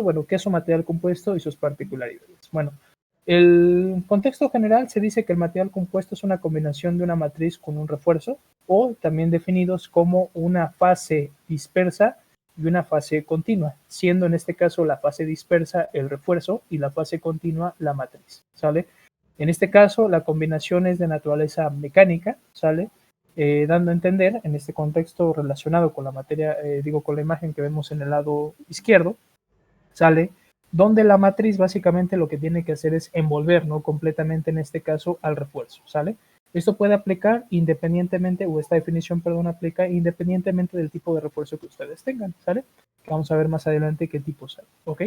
bueno, ¿qué es un material compuesto y sus particularidades? Bueno, el contexto general se dice que el material compuesto es una combinación de una matriz con un refuerzo, o también definidos como una fase dispersa y una fase continua, siendo en este caso la fase dispersa el refuerzo y la fase continua la matriz, ¿sale? En este caso, la combinación es de naturaleza mecánica, ¿sale? Dando a entender, en este contexto relacionado con la materia, con la imagen que vemos en el lado izquierdo, ¿sale? Donde la matriz básicamente lo que tiene que hacer es envolver, ¿no? Completamente en este caso al refuerzo, ¿sale? Esto puede aplicar independientemente, o esta definición, perdón, aplica independientemente del tipo de refuerzo que ustedes tengan, ¿sale? Que vamos a ver más adelante qué tipos hay, ¿ok?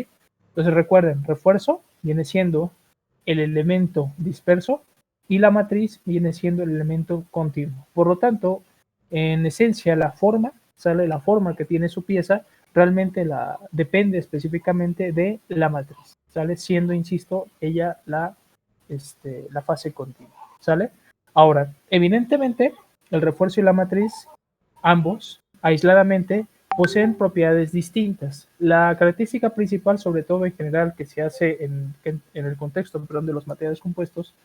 Entonces recuerden, refuerzo viene siendo el elemento disperso y la matriz viene siendo el elemento continuo. Por lo tanto, en esencia, la forma, ¿sale? La forma que tiene su pieza realmente depende específicamente de la matriz, ¿sale? Siendo, insisto, ella la fase continua, ¿sale? Ahora, evidentemente, el refuerzo y la matriz, ambos, aisladamente, poseen propiedades distintas. La característica principal, sobre todo en general, que se hace en el contexto, perdón, de los materiales compuestos,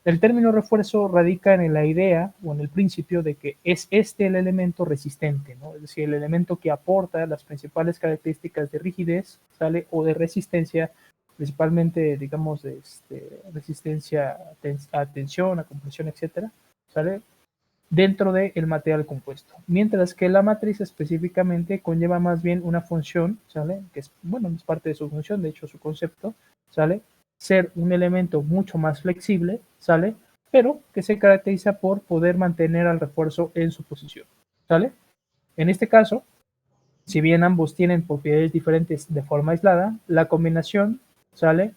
el término refuerzo radica en la idea o en el principio de que es este el elemento resistente, ¿no? Es decir, el elemento que aporta las principales características de rigidez, ¿sale? O de resistencia, principalmente, digamos, de resistencia a tensión, a compresión, etcétera, ¿sale? Dentro del material compuesto. Mientras que la matriz específicamente conlleva más bien una función, ¿sale? Que es, bueno, es parte de su función, de hecho, su concepto, ¿sale? Ser un elemento mucho más flexible, ¿sale? Pero que se caracteriza por poder mantener al refuerzo en su posición, ¿sale? En este caso, si bien ambos tienen propiedades diferentes de forma aislada, la combinación, ¿sale?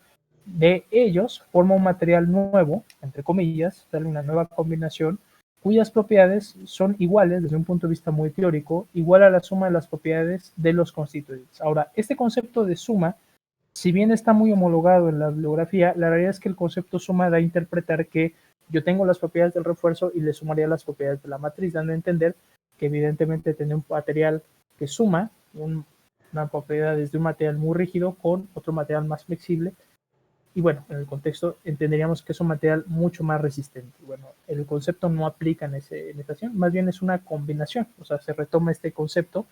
De ellos forma un material nuevo, entre comillas, ¿sale? Una nueva combinación cuyas propiedades son iguales desde un punto de vista muy teórico, igual a la suma de las propiedades de los constituyentes. Ahora, este concepto de suma, si bien está muy homologado en la bibliografía, la realidad es que el concepto suma da a interpretar que yo tengo las propiedades del refuerzo y le sumaría las propiedades de la matriz, dando a entender que evidentemente tener un material que suma una propiedad desde un material muy rígido con otro material más flexible. Y bueno, en el contexto entenderíamos que es un material mucho más resistente. Bueno, el concepto no aplica en esa situación, más bien es una combinación, o sea, se retoma este concepto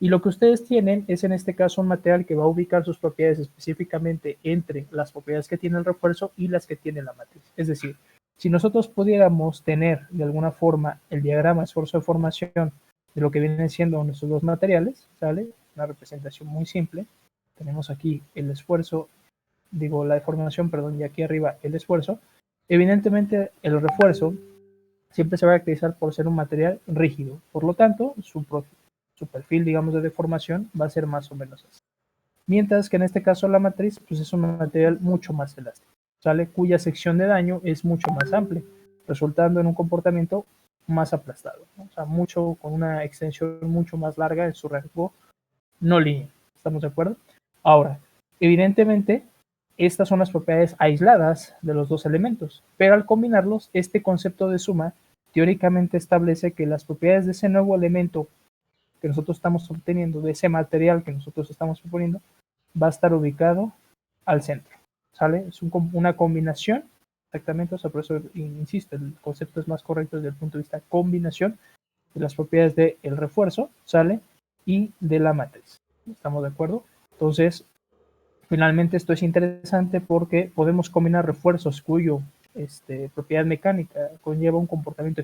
y lo que ustedes tienen es en este caso un material que va a ubicar sus propiedades específicamente entre las propiedades que tiene el refuerzo y las que tiene la matriz. Es decir, si nosotros pudiéramos tener de alguna forma el diagrama esfuerzo de formación de lo que vienen siendo nuestros dos materiales, ¿sale? Una representación muy simple. Tenemos aquí el esfuerzo, la deformación, perdón, y aquí arriba el esfuerzo. Evidentemente el refuerzo siempre se va a caracterizar por ser un material rígido. Por lo tanto, su perfil, digamos, de deformación va a ser más o menos así. Mientras que en este caso la matriz pues es un material mucho más elástico, ¿sale? Cuya sección de daño es mucho más amplia, resultando en un comportamiento más aplastado, ¿no? O sea, con una extensión mucho más larga en su rasgo no lineal. ¿Estamos de acuerdo? Ahora, evidentemente, estas son las propiedades aisladas de los dos elementos, pero al combinarlos, este concepto de suma teóricamente establece que las propiedades de ese nuevo elemento que nosotros estamos obteniendo, de ese material que nosotros estamos proponiendo, va a estar ubicado al centro, ¿sale? Es una combinación, exactamente, o sea, por eso insisto, el concepto es más correcto desde el punto de vista combinación de las propiedades del refuerzo, ¿sale? Y de la matriz, ¿estamos de acuerdo? Entonces, finalmente esto es interesante porque podemos combinar refuerzos cuyo propiedad mecánica conlleva un comportamiento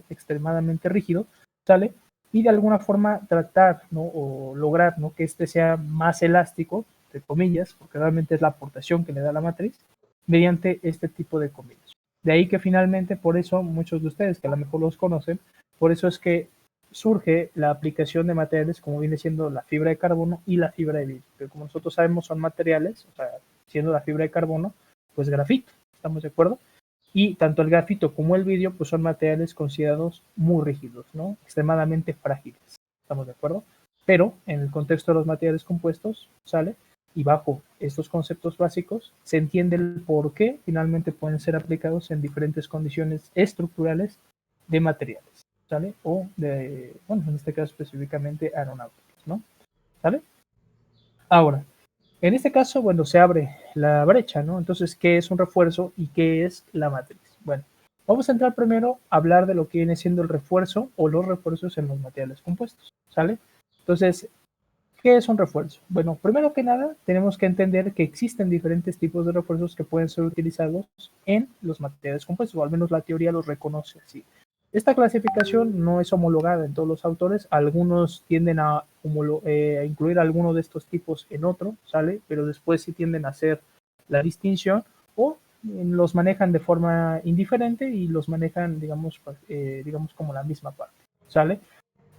extremadamente rígido, ¿sale? Y de alguna forma tratar, ¿no? O lograr, ¿no? Que este sea más elástico, entre comillas, porque realmente es la aportación que le da la matriz, mediante este tipo de combinación. De ahí que finalmente, por eso, muchos de ustedes que a lo mejor los conocen, por eso es que surge la aplicación de materiales como viene siendo la fibra de carbono y la fibra de vidrio, que como nosotros sabemos son materiales, o sea, siendo la fibra de carbono, pues grafito, ¿estamos de acuerdo? Y tanto el grafito como el vidrio, pues son materiales considerados muy rígidos, ¿no? Extremadamente frágiles, ¿estamos de acuerdo? Pero en el contexto de los materiales compuestos, ¿sale? Y bajo estos conceptos básicos, se entiende el por qué finalmente pueden ser aplicados en diferentes condiciones estructurales de materiales, ¿sale? O bueno, en este caso específicamente aeronáuticos, ¿no? ¿Sale? Ahora, En este caso, bueno, se abre la brecha, ¿no? Entonces, ¿qué es un refuerzo y qué es la matriz? Bueno, vamos a entrar primero a hablar de lo que viene siendo el refuerzo o los refuerzos en los materiales compuestos, ¿sale? Entonces, ¿qué es un refuerzo? Bueno, primero que nada, tenemos que entender que existen diferentes tipos de refuerzos que pueden ser utilizados en los materiales compuestos, o al menos la teoría los reconoce así. Esta clasificación no es homologada en todos los autores, algunos tienden a incluir alguno de estos tipos en otro, ¿sale? Pero después sí tienden a hacer la distinción o los manejan de forma indiferente y los manejan, digamos como la misma parte, ¿sale?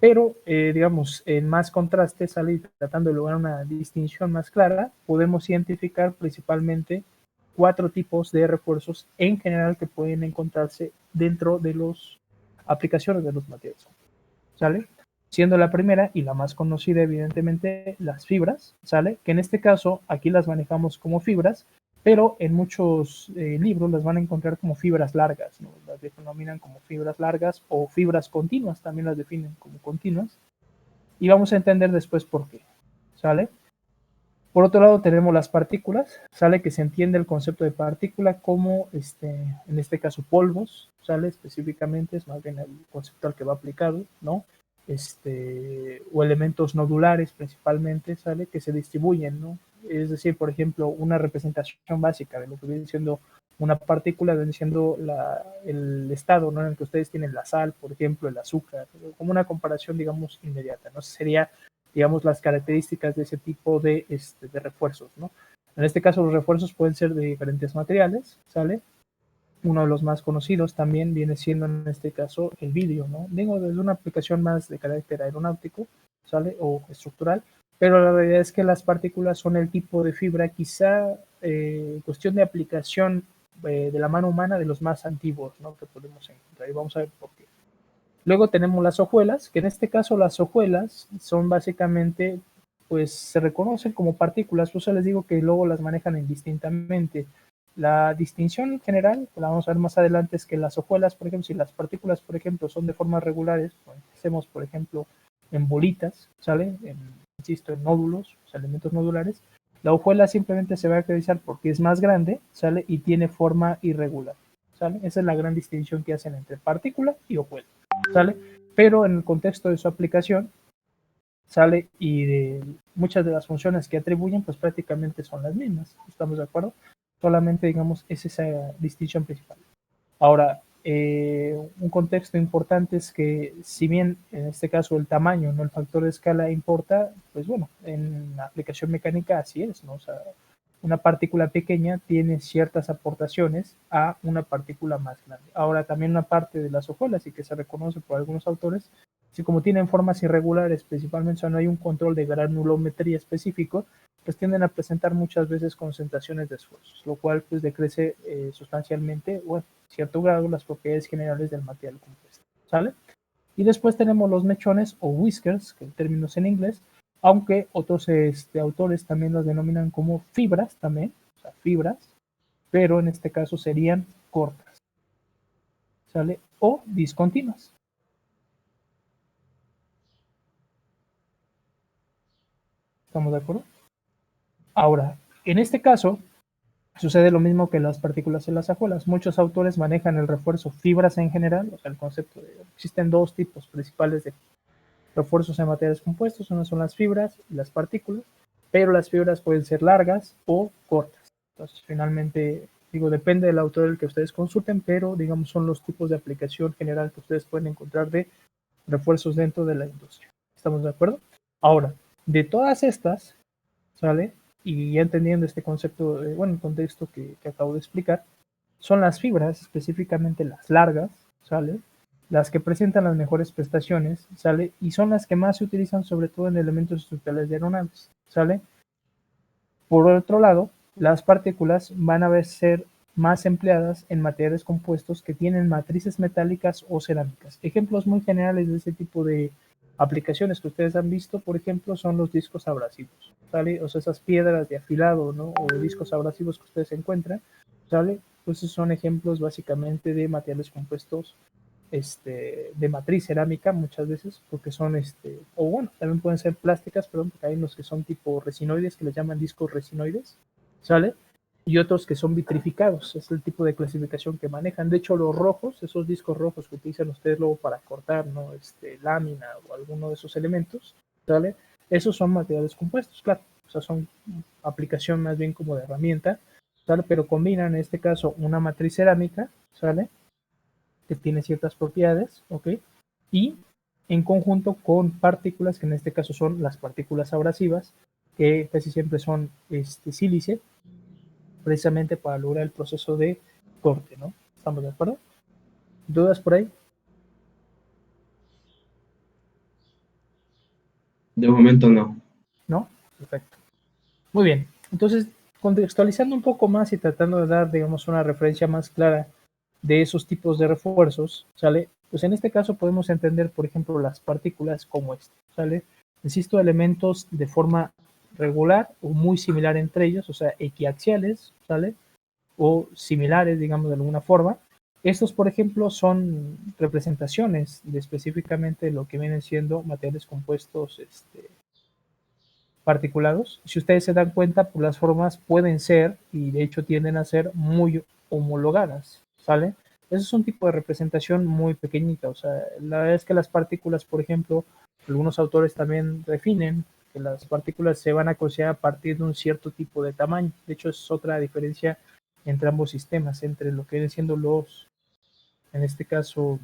Pero, digamos, en más contraste, sale tratando de lograr una distinción más clara, podemos identificar principalmente cuatro tipos de refuerzos en general que pueden encontrarse dentro de las aplicaciones de los materiales, ¿sale? Siendo la primera y la más conocida, evidentemente, las fibras, ¿sale? Que en este caso aquí las manejamos como fibras, pero en muchos libros las van a encontrar como fibras largas, ¿no? Las denominan como fibras largas o fibras continuas, también las definen como continuas, y vamos a entender después por qué, ¿sale? Por otro lado tenemos las partículas, sale que se entiende el concepto de partícula como, en este caso, polvos, sale específicamente, es más bien el concepto al que va aplicado, ¿no? O elementos nodulares principalmente, sale que se distribuyen, ¿no? Es decir, por ejemplo, una representación básica de lo que viene siendo una partícula, viene siendo el estado, ¿no? En el que ustedes tienen la sal, por ejemplo, el azúcar, como una comparación, digamos, inmediata, ¿no? Sería, digamos, las características de ese tipo de refuerzos, ¿no? En este caso, los refuerzos pueden ser de diferentes materiales, ¿sale? Uno de los más conocidos también viene siendo, en este caso, el vidrio, ¿no? Digo, desde una aplicación más de carácter aeronáutico, ¿sale? O estructural, pero la realidad es que las partículas son el tipo de fibra, quizá cuestión de aplicación de la mano humana de los más antiguos, ¿no? Que podemos encontrar. Y vamos a ver por qué. Luego tenemos las hojuelas, que en este caso las hojuelas son básicamente, pues se reconocen como partículas, por eso les digo que luego las manejan indistintamente. La distinción general, que la vamos a ver más adelante, es que las hojuelas, por ejemplo, si las partículas, por ejemplo, son de formas regulares, pues, hacemos, por ejemplo, en bolitas, ¿sale? Insisto, en nódulos, elementos nodulares, la hojuela simplemente se va a caracterizar porque es más grande, ¿sale? Y tiene forma irregular, ¿sale? Esa es la gran distinción que hacen entre partícula y hojuela. ¿Sale? Pero en el contexto de su aplicación, sale y de muchas de las funciones que atribuyen, pues prácticamente son las mismas, ¿estamos de acuerdo? Solamente, digamos, es esa distinción principal. Ahora, un contexto importante es que si bien en este caso el tamaño, no el factor de escala importa, pues bueno, en la aplicación mecánica así es, ¿no? O sea, una partícula pequeña tiene ciertas aportaciones a una partícula más grande. Ahora, también una parte de las hojuelas y que se reconoce por algunos autores, si como tienen formas irregulares, principalmente, o sea, no hay un control de granulometría específico, pues tienden a presentar muchas veces concentraciones de esfuerzos, lo cual pues decrece sustancialmente, bueno, cierto grado las propiedades generales del material compuesto, ¿sale? Y después tenemos los mechones o whiskers, que el término es en inglés, aunque otros autores también los denominan como fibras también, o sea, fibras, pero en este caso serían cortas, ¿sale? O discontinuas. ¿Estamos de acuerdo? Ahora, en este caso, sucede lo mismo que las partículas en las hojuelas. Muchos autores manejan el refuerzo fibras en general, o sea, el concepto de, existen dos tipos principales de refuerzos en materiales compuestos, uno son las fibras y las partículas, pero las fibras pueden ser largas o cortas. Entonces, finalmente, digo, depende del autor del que ustedes consulten, pero digamos son los tipos de aplicación general que ustedes pueden encontrar de refuerzos dentro de la industria. ¿Estamos de acuerdo? Ahora, de todas estas, ¿sale? Y ya entendiendo este concepto, bueno, el contexto que acabo de explicar, son las fibras, específicamente las largas, ¿sale? Las que presentan las mejores prestaciones, ¿sale? Y son las que más se utilizan sobre todo en elementos estructurales de aeronaves, ¿sale? Por otro lado, las partículas van a ser más empleadas en materiales compuestos que tienen matrices metálicas o cerámicas. Ejemplos muy generales de ese tipo de aplicaciones que ustedes han visto, por ejemplo, son los discos abrasivos, ¿sale? O sea, esas piedras de afilado, ¿no? O discos abrasivos que ustedes encuentran, ¿sale? Pues esos son ejemplos básicamente de materiales compuestos de matriz cerámica muchas veces, porque son, o bueno, también pueden ser plásticas, perdón, porque hay unos que son tipo resinoides, que les llaman discos resinoides, ¿sale? Y otros que son vitrificados, es el tipo de clasificación que manejan. De hecho, los rojos, esos discos rojos que utilizan ustedes luego para cortar, ¿no? Lámina o alguno de esos elementos, ¿sale? Esos son materiales compuestos, claro, o sea, son aplicación más bien como de herramienta, ¿sale? Pero combinan en este caso una matriz cerámica, ¿sale? Que tiene ciertas propiedades, ¿ok? Y en conjunto con partículas, que en este caso son las partículas abrasivas, que casi siempre son sílice, precisamente para lograr el proceso de corte, ¿no? ¿Estamos de acuerdo? ¿Dudas por ahí? De momento no. ¿No? Perfecto. Muy bien. Entonces, contextualizando un poco más y tratando de dar, digamos, una referencia más clara de esos tipos de refuerzos, ¿sale? Pues en este caso podemos entender, por ejemplo, las partículas como este, ¿sale? Insisto, elementos de forma regular o muy similar entre ellos, o sea, equiaxiales, ¿sale? O similares, digamos, de alguna forma. Estos, por ejemplo, son representaciones de específicamente lo que vienen siendo materiales compuestos particulados. Si ustedes se dan cuenta, pues las formas pueden ser, y de hecho tienden a ser, muy homologadas, ¿sale? Eso es un tipo de representación muy pequeñita, o sea, la verdad es que las partículas, por ejemplo, algunos autores también definen que las partículas se van a considerar a partir de un cierto tipo de tamaño. De hecho, es otra diferencia entre ambos sistemas, entre lo que vienen siendo en este caso,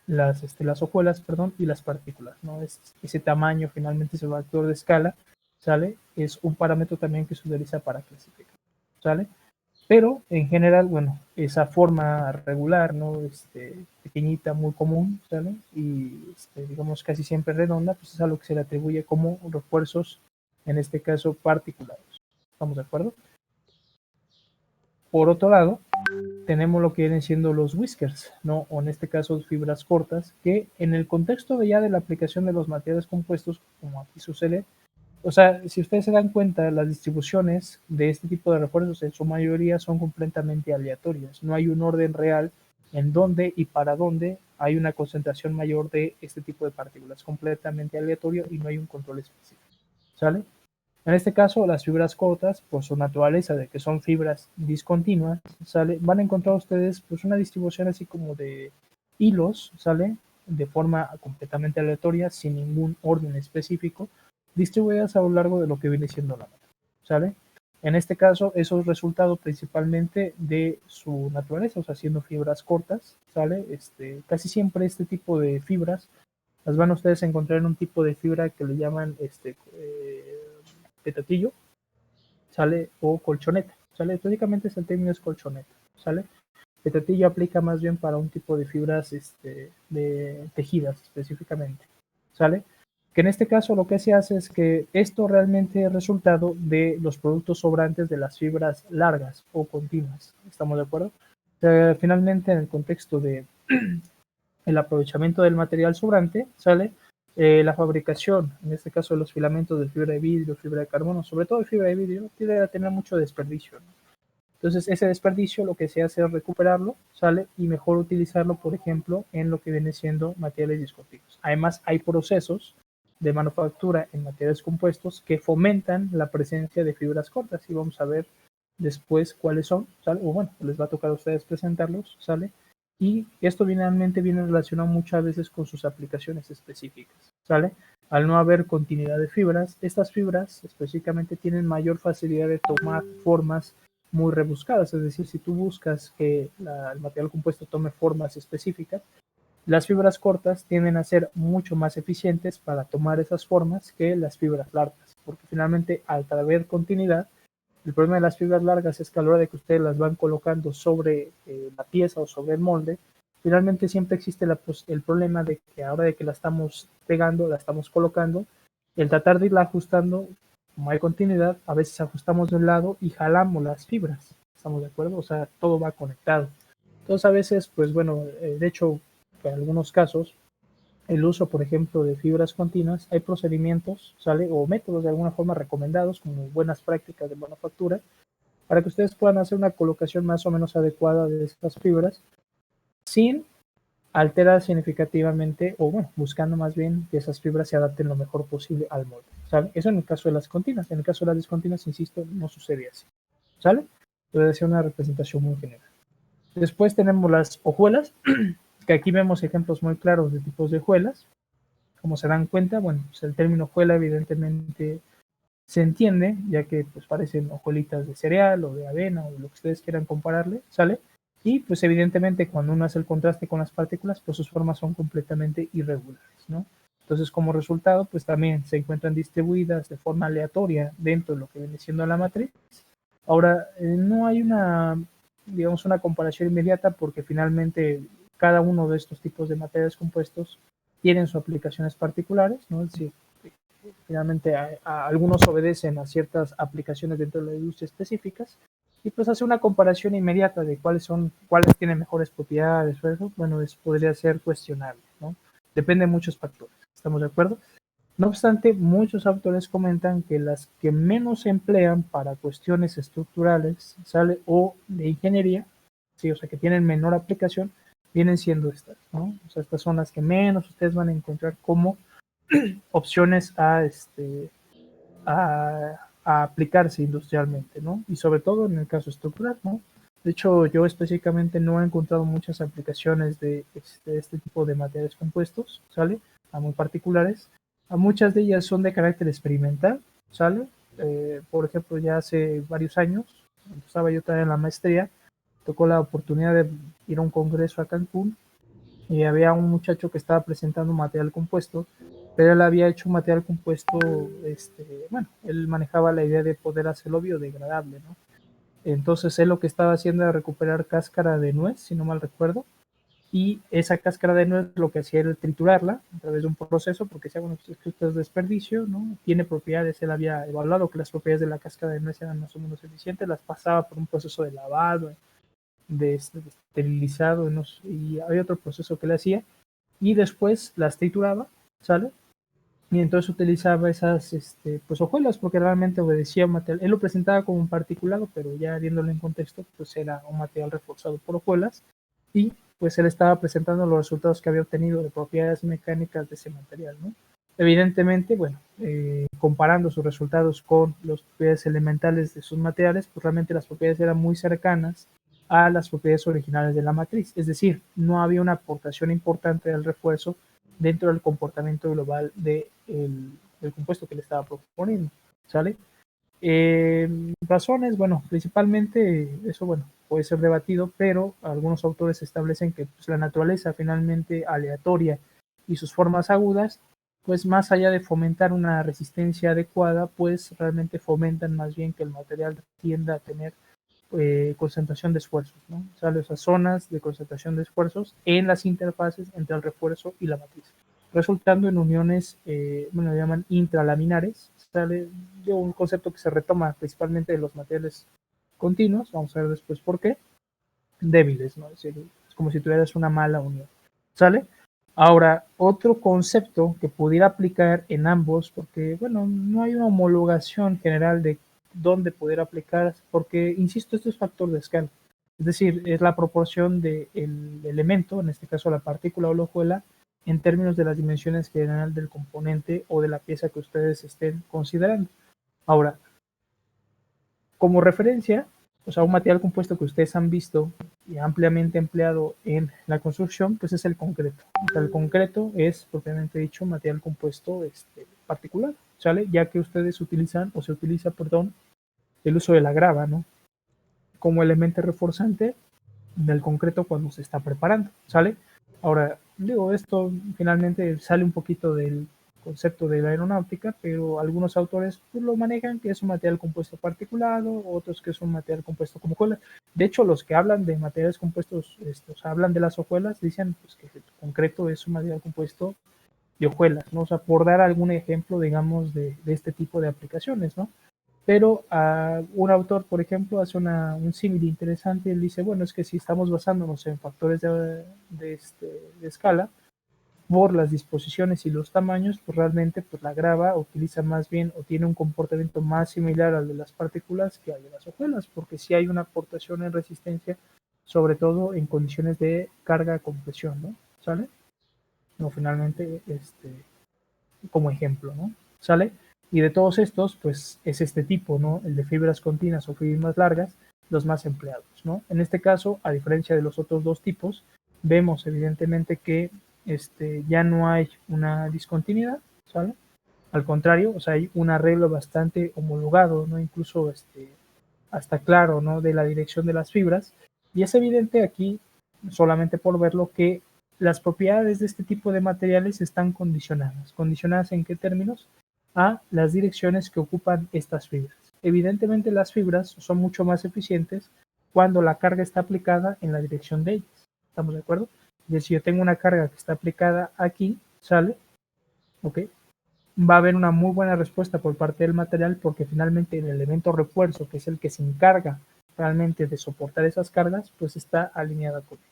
las hojuelas, perdón, y las partículas, ¿no? Ese tamaño finalmente es el factor de escala, ¿sale? Es un parámetro también que se utiliza para clasificar, ¿sale? Pero en general, bueno, esa forma regular, ¿no? Pequeñita, muy común, ¿sale? Y digamos casi siempre redonda, pues es a lo que se le atribuye como refuerzos, en este caso particulares. ¿Estamos de acuerdo? Por otro lado, tenemos lo que vienen siendo los whiskers, ¿no? O en este caso fibras cortas, que en el contexto de ya de la aplicación de los materiales compuestos, como aquí sucede, o sea, si ustedes se dan cuenta, las distribuciones de este tipo de refuerzos en su mayoría son completamente aleatorias. No hay un orden real en dónde y para dónde hay una concentración mayor de este tipo de partículas. Completamente aleatorio y no hay un control específico. ¿Sale? En este caso, las fibras cortas, por su naturaleza de que son fibras discontinuas, ¿sale? Van a encontrar ustedes pues una distribución así como de hilos, ¿sale? De forma completamente aleatoria, sin ningún orden específico, distribuidas a lo largo de lo que viene siendo la nota, ¿sale? En este caso, eso es resultado principalmente de su naturaleza, o sea, siendo fibras cortas, ¿sale? Casi siempre este tipo de fibras las van ustedes a encontrar en un tipo de fibra que le llaman petatillo, ¿sale? O colchoneta, ¿sale? Prácticamente el término es colchoneta, ¿sale? Petatillo aplica más bien para un tipo de fibras de tejidas específicamente, ¿sale? Que en este caso lo que se hace es que esto realmente es resultado de los productos sobrantes de las fibras largas o continuas, ¿estamos de acuerdo? Finalmente, en el contexto de el aprovechamiento del material sobrante, ¿sale? La fabricación, en este caso de los filamentos de fibra de vidrio, fibra de carbono, sobre todo de fibra de vidrio, tiende a tener mucho desperdicio, ¿no? Entonces, ese desperdicio lo que se hace es recuperarlo, ¿sale? Y mejor utilizarlo, por ejemplo, en lo que viene siendo materiales discontinuos. Además, hay procesos de manufactura en materiales compuestos que fomentan la presencia de fibras cortas y vamos a ver después cuáles son, ¿sale? O bueno, les va a tocar a ustedes presentarlos, ¿sale? Y esto finalmente viene relacionado muchas veces con sus aplicaciones específicas, ¿sale? Al no haber continuidad de fibras, estas fibras específicamente tienen mayor facilidad de tomar formas muy rebuscadas, es decir, si tú buscas que el material compuesto tome formas específicas, las fibras cortas tienden a ser mucho más eficientes para tomar esas formas que las fibras largas, porque finalmente al haber continuidad, el problema de las fibras largas es que a la hora de que ustedes las van colocando sobre la pieza o sobre el molde, finalmente siempre existe el problema de que a la hora de que la estamos pegando, la estamos colocando, el tratar de irla ajustando, como hay continuidad, a veces ajustamos de un lado y jalamos las fibras. ¿Estamos de acuerdo? O sea, todo va conectado. Entonces a veces, pues bueno, de hecho, en algunos casos, el uso, por ejemplo, de fibras continuas, hay procedimientos, ¿sale? O métodos de alguna forma recomendados como buenas prácticas de manufactura para que ustedes puedan hacer una colocación más o menos adecuada de estas fibras sin altera significativamente, o bueno, buscando más bien que esas fibras se adapten lo mejor posible al molde, ¿sale? Eso en el caso de las continuas. En el caso de las discontinuas, insisto, no sucede así, ¿sale? Puede ser una representación muy general. Después tenemos las hojuelas, que aquí vemos ejemplos muy claros de tipos de hojuelas. Como se dan cuenta, bueno, pues el término hojuela evidentemente se entiende, ya que pues parecen hojuelitas de cereal o de avena o lo que ustedes quieran compararle, ¿sale? Y pues evidentemente cuando uno hace el contraste con las partículas, pues sus formas son completamente irregulares, ¿no? Entonces como resultado, pues también se encuentran distribuidas de forma aleatoria dentro de lo que viene siendo la matriz. Ahora, no hay una, digamos, una comparación inmediata porque finalmente cada uno de estos tipos de materiales compuestos tienen sus aplicaciones particulares, ¿no? Es decir, finalmente algunos obedecen a ciertas aplicaciones dentro de la industria específicas y pues hace una comparación inmediata de cuáles tienen mejores propiedades, eso, bueno, podría ser cuestionable, ¿no? Depende de muchos factores, ¿estamos de acuerdo? No obstante, muchos autores comentan que las que menos se emplean para cuestiones estructurales, ¿sale? O de ingeniería, sí, o sea, que tienen menor aplicación, vienen siendo estas, ¿no? O sea, estas son las que menos ustedes van a encontrar como opciones a aplicarse industrialmente, ¿no? Y sobre todo en el caso estructural, ¿no? De hecho, yo específicamente no he encontrado muchas aplicaciones de este tipo de materiales compuestos, ¿sale? A muy particulares. A muchas de ellas son de carácter experimental, ¿sale? Por ejemplo, ya hace varios años, cuando estaba yo todavía en la maestría, tocó la oportunidad de ir a un congreso a Cancún y había un muchacho que estaba presentando un material compuesto, pero él había hecho un material compuesto, bueno, él manejaba la idea de poder hacerlo biodegradable, ¿no? Entonces él lo que estaba haciendo era recuperar cáscara de nuez, si no mal recuerdo, y esa cáscara de nuez lo que hacía era triturarla a través de un proceso, porque decía, bueno, esto es desperdicio, ¿no? Tiene propiedades, él había evaluado que las propiedades de la cáscara de nuez eran más o menos eficientes, las pasaba por un proceso de lavado, de esterilizado, no sé, y había otro proceso que le hacía, y después las trituraba, ¿sale? Y entonces utilizaba esas pues hojuelas porque realmente obedecía un material. Él lo presentaba como un particulado, pero ya viéndolo en contexto, pues era un material reforzado por hojuelas y pues él estaba presentando los resultados que había obtenido de propiedades mecánicas de ese material, ¿no? Evidentemente, bueno, comparando sus resultados con las propiedades elementales de sus materiales, pues realmente las propiedades eran muy cercanas a las propiedades originales de la matriz, es decir, no había una aportación importante del refuerzo dentro del comportamiento global del compuesto que le estaba proponiendo, ¿sale? Razones, bueno, principalmente eso, bueno, puede ser debatido, pero algunos autores establecen que pues, la naturaleza finalmente aleatoria y sus formas agudas, pues más allá de fomentar una resistencia adecuada, pues realmente fomentan más bien que el material tienda a tener concentración de esfuerzos, ¿no? O sea, esas zonas de concentración de esfuerzos en las interfaces entre el refuerzo y la matriz, resultando en uniones, bueno, le llaman intralaminares, sale de un concepto que se retoma principalmente de los materiales continuos, vamos a ver después por qué, débiles, ¿no? Es decir, es como si tuvieras una mala unión, ¿sale? Ahora, otro concepto que pudiera aplicar en ambos, porque, bueno, no hay una homologación general de dónde poder aplicar, porque, insisto, esto es factor de escala. Es decir, es la proporción del elemento, en este caso la partícula o la hojuela, en términos de las dimensiones general del componente o de la pieza que ustedes estén considerando. Ahora, como referencia, o sea, un material compuesto que ustedes han visto y ampliamente empleado en la construcción, pues es el concreto. O sea, el concreto es, propiamente dicho, un material compuesto particular, ¿sale? Ya que ustedes utilizan, o se utiliza, perdón, el uso de la grava, ¿no? Como elemento reforzante del concreto cuando se está preparando, ¿sale? Ahora, digo, esto finalmente sale un poquito del concepto de la aeronáutica, pero algunos autores pues, lo manejan que es un material compuesto particulado, otros que es un material compuesto como hojuelas. De hecho, los que hablan de materiales compuestos, estos hablan de las hojuelas, dicen pues, que el concreto es un material compuesto de hojuelas, ¿no? O sea, por dar algún ejemplo, digamos, de este tipo de aplicaciones, ¿no? Pero un autor, por ejemplo, hace un símil interesante. Él dice, bueno, es que si estamos basándonos en factores de escala, por las disposiciones y los tamaños, pues realmente pues la grava utiliza más bien o tiene un comportamiento más similar al de las partículas que al de las hojuelas, porque sí hay una aportación en resistencia, sobre todo en condiciones de carga-compresión, ¿no? ¿sale? O finalmente, como ejemplo, ¿no? ¿Sale? Y de todos estos, pues es este tipo, ¿no? El de fibras continuas o fibras largas, los más empleados, ¿no? En este caso, a diferencia de los otros dos tipos, vemos evidentemente que ya no hay una discontinuidad, ¿sale? Al contrario, o sea, hay un arreglo bastante homologado, ¿no? Incluso hasta claro, ¿no? De la dirección de las fibras. Y es evidente aquí, solamente por verlo, que las propiedades de este tipo de materiales están condicionadas. ¿Condicionadas en qué términos? A las direcciones que ocupan estas fibras. Evidentemente las fibras son mucho más eficientes cuando la carga está aplicada en la dirección de ellas. ¿Estamos de acuerdo? Y si yo tengo una carga que está aplicada aquí, ¿sale? ¿Ok? Va a haber una muy buena respuesta por parte del material porque finalmente el elemento refuerzo, que es el que se encarga realmente de soportar esas cargas, pues está alineada con él.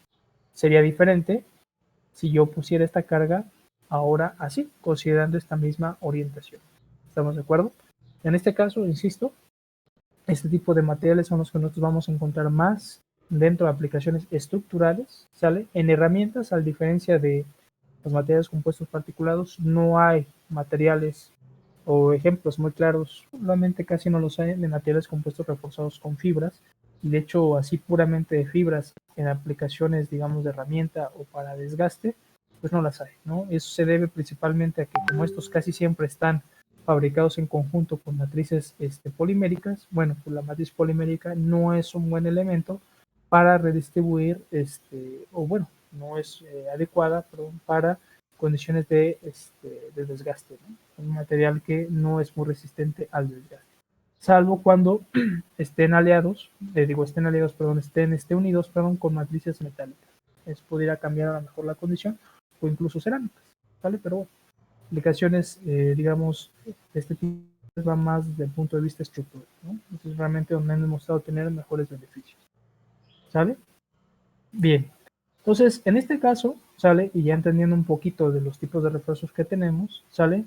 Sería diferente si yo pusiera esta carga ahora así, considerando esta misma orientación. ¿Estamos de acuerdo? En este caso, insisto, este tipo de materiales son los que nosotros vamos a encontrar más dentro de aplicaciones estructurales, ¿sale? En herramientas, a diferencia de los materiales compuestos particulados, no hay materiales o ejemplos muy claros, solamente casi no los hay de materiales compuestos reforzados con fibras, y de hecho así puramente de fibras en aplicaciones, digamos, de herramienta o para desgaste, pues no las hay, ¿no? Eso se debe principalmente a que como estos casi siempre están fabricados en conjunto con matrices poliméricas, bueno, pues la matriz polimérica no es un buen elemento para redistribuir, o bueno, no es adecuada, perdón, para condiciones de desgaste, ¿no? Un material que no es muy resistente al desgaste, salvo cuando estén unidos, perdón, con matrices metálicas. Eso pudiera cambiar a lo mejor la condición, o incluso cerámicas, ¿vale? Pero bueno, aplicaciones, digamos, de este tipo van más desde el punto de vista estructural, ¿no? Entonces realmente donde han demostrado tener mejores beneficios, ¿sale? Bien, entonces en este caso, ¿sale? Y ya entendiendo un poquito de los tipos de refuerzos que tenemos, ¿sale?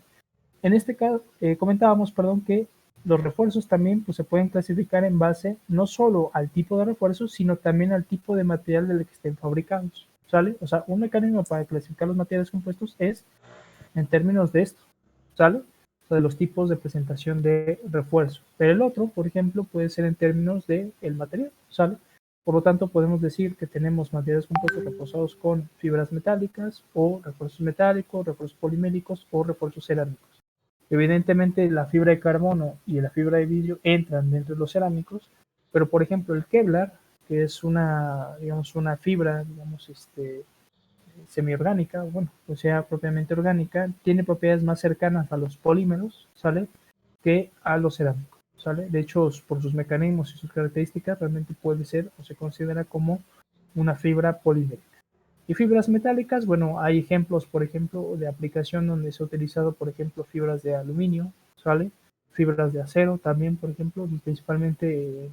En este caso, comentábamos, perdón, que los refuerzos también pues, se pueden clasificar en base no solo al tipo de refuerzo, sino también al tipo de material del que estén fabricados, ¿sale? O sea, un mecanismo para clasificar los materiales compuestos es en términos de esto, ¿sale? O sea, de los tipos de presentación de refuerzo. Pero el otro, por ejemplo, puede ser en términos de el material, ¿sale? Por lo tanto, podemos decir que tenemos materiales compuestos reforzados con fibras metálicas o refuerzos metálicos, refuerzos poliméricos o refuerzos cerámicos. Evidentemente, la fibra de carbono y la fibra de vidrio entran dentro de los cerámicos, pero por ejemplo, el Kevlar, que es digamos, una fibra, digamos, semiorgánica, bueno, o sea, propiamente orgánica, tiene propiedades más cercanas a los polímeros, ¿sale? Que a los cerámicos, ¿sale? De hecho, por sus mecanismos y sus características, realmente puede ser o se considera como una fibra polimérica. Y fibras metálicas, bueno, hay ejemplos, por ejemplo, de aplicación donde se ha utilizado, por ejemplo, fibras de aluminio, ¿sale? Fibras de acero también, por ejemplo, principalmente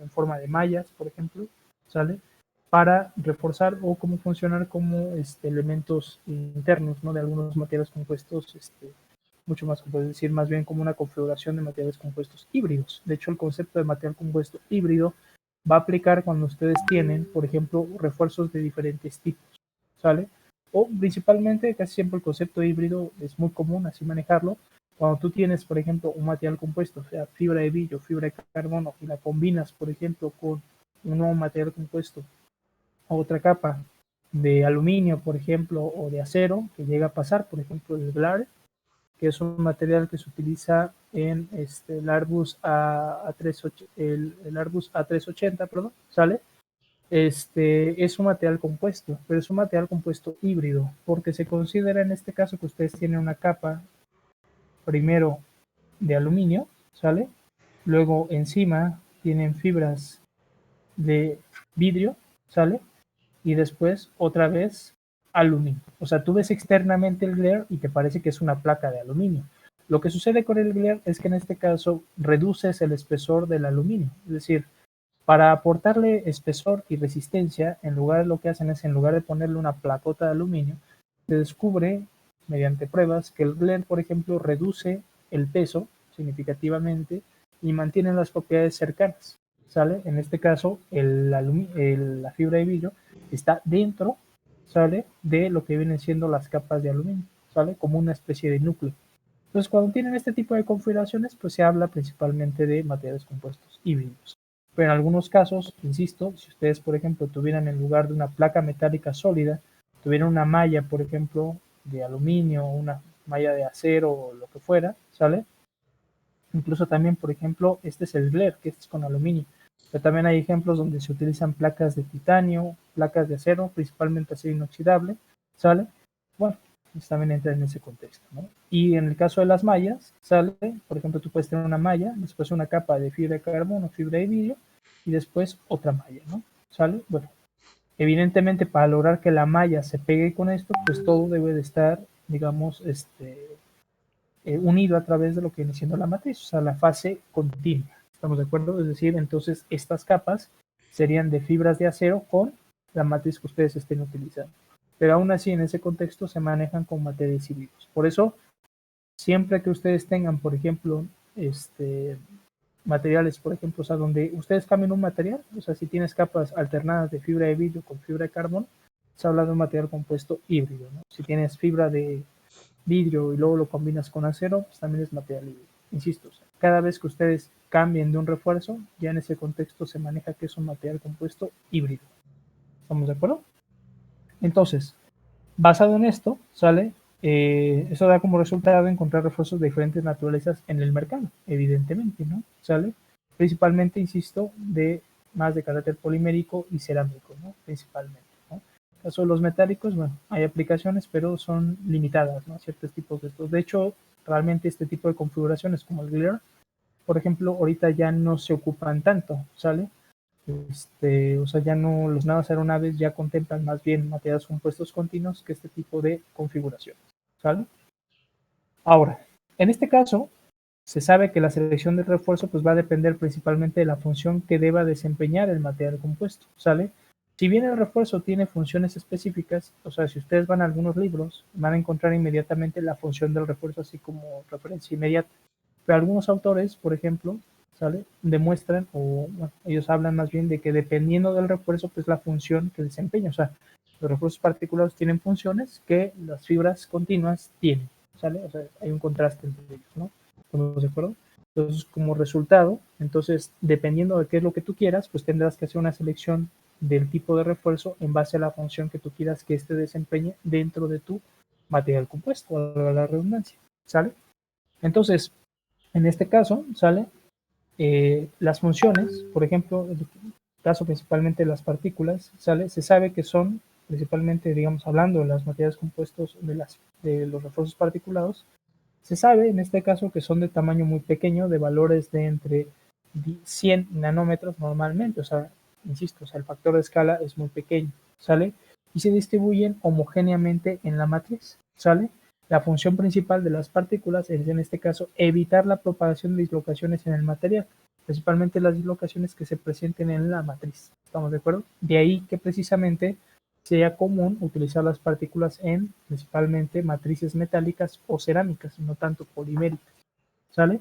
en forma de mallas, por ejemplo, ¿sale? Para reforzar o cómo funcionar como elementos internos, ¿no? De algunos materiales compuestos, mucho más, puedes decir, más bien como una configuración de materiales compuestos híbridos. De hecho, el concepto de material compuesto híbrido va a aplicar cuando ustedes tienen, por ejemplo, refuerzos de diferentes tipos, ¿sale? O principalmente, casi siempre el concepto híbrido es muy común así manejarlo. Cuando tú tienes, por ejemplo, un material compuesto, o sea, fibra de vidrio, fibra de carbono, y la combinas, por ejemplo, con un nuevo material compuesto, otra capa de aluminio, por ejemplo, o de acero, que llega a pasar, por ejemplo, el GLAR, que es un material que se utiliza en el Airbus A380, perdón, ¿sale? Es un material compuesto, pero es un material compuesto híbrido, porque se considera en este caso que ustedes tienen una capa primero de aluminio, ¿sale? Luego encima tienen fibras de vidrio, ¿sale? Y después otra vez aluminio. O sea, tú ves externamente el glare y te parece que es una placa de aluminio. Lo que sucede con el glare es que en este caso reduces el espesor del aluminio. Es decir, para aportarle espesor y resistencia, en lugar de lo que hacen es, en lugar de ponerle una placota de aluminio, se descubre mediante pruebas que el glare, por ejemplo, reduce el peso significativamente y mantiene las propiedades cercanas, ¿sale? En este caso, la fibra de vidrio está dentro, ¿sale? De lo que vienen siendo las capas de aluminio, ¿sale? Como una especie de núcleo. Entonces, cuando tienen este tipo de configuraciones, pues se habla principalmente de materiales compuestos híbridos. Pero en algunos casos, insisto, si ustedes, por ejemplo, tuvieran en lugar de una placa metálica sólida, tuvieran una malla, por ejemplo, de aluminio, una malla de acero o lo que fuera, ¿sale? Incluso también, por ejemplo, este es el Gler, que es con aluminio. Pero también hay ejemplos donde se utilizan placas de titanio, placas de acero, principalmente acero inoxidable, ¿sale? Bueno, pues también entra en ese contexto, ¿no? Y en el caso de las mallas, ¿sale? Por ejemplo, tú puedes tener una malla, después una capa de fibra de carbono, fibra de vidrio, y después otra malla, ¿no? ¿Sale? Bueno, evidentemente para lograr que la malla se pegue con esto, pues todo debe de estar, digamos, unido a través de lo que viene siendo la matriz, o sea, la fase continua. ¿Estamos de acuerdo? Es decir, entonces estas capas serían de fibras de acero con la matriz que ustedes estén utilizando. Pero aún así, en ese contexto se manejan con materiales híbridos. Por eso, siempre que ustedes tengan, por ejemplo, materiales, por ejemplo, o sea, donde ustedes cambien un material, o sea, si tienes capas alternadas de fibra de vidrio con fibra de carbono, se habla de un material compuesto híbrido, ¿no? Si tienes fibra de vidrio y luego lo combinas con acero, pues también es material híbrido. Insisto, o sea, cada vez que ustedes cambien de un refuerzo, ya en ese contexto se maneja que es un material compuesto híbrido. ¿Estamos de acuerdo? Entonces, basado en esto, ¿sale? Eso da como resultado encontrar refuerzos de diferentes naturalezas en el mercado, evidentemente, ¿no? ¿Sale? Principalmente, insisto, de más de carácter polimérico y cerámico, ¿no? Principalmente, ¿no? En el caso de los metálicos, bueno, hay aplicaciones, pero son limitadas, ¿no? Ciertos tipos de estos. De hecho, realmente este tipo de configuraciones como el Glare, por ejemplo, ahorita ya no se ocupan tanto, ¿sale? O sea, ya no, los naves aeronaves ya contemplan más bien materiales compuestos continuos que este tipo de configuraciones, ¿sale? Ahora, en este caso, se sabe que la selección del refuerzo pues va a depender principalmente de la función que deba desempeñar el material compuesto, ¿sale? Si bien el refuerzo tiene funciones específicas, o sea, si ustedes van a algunos libros, van a encontrar inmediatamente la función del refuerzo así como referencia inmediata. Pero algunos autores, por ejemplo, ¿sale? Demuestran, o bueno, ellos hablan más bien de que dependiendo del refuerzo, pues la función que desempeña, o sea, los refuerzos particulares tienen funciones que las fibras continuas tienen, ¿sale? O sea, hay un contraste entre ellos, ¿no? ¿Estamos de acuerdo? Entonces, como resultado, entonces, dependiendo de qué es lo que tú quieras, pues tendrás que hacer una selección del tipo de refuerzo en base a la función que tú quieras que éste desempeñe dentro de tu material compuesto, a la redundancia, ¿sale? Entonces, en este caso, ¿sale? Las funciones, por ejemplo, en el caso principalmente de las partículas, ¿sale? Se sabe que son principalmente, digamos, hablando de las materiales compuestos de los refuerzos particulados, se sabe en este caso que son de tamaño muy pequeño, de valores de entre 100 nanómetros normalmente, o sea, insisto, o sea, el factor de escala es muy pequeño, ¿sale? Y se distribuyen homogéneamente en la matriz, ¿sale? La función principal de las partículas es, en este caso, evitar la propagación de dislocaciones en el material, principalmente las dislocaciones que se presenten en la matriz. ¿Estamos de acuerdo? De ahí que precisamente sea común utilizar las partículas en principalmente matrices metálicas o cerámicas, no tanto poliméricas, ¿sale?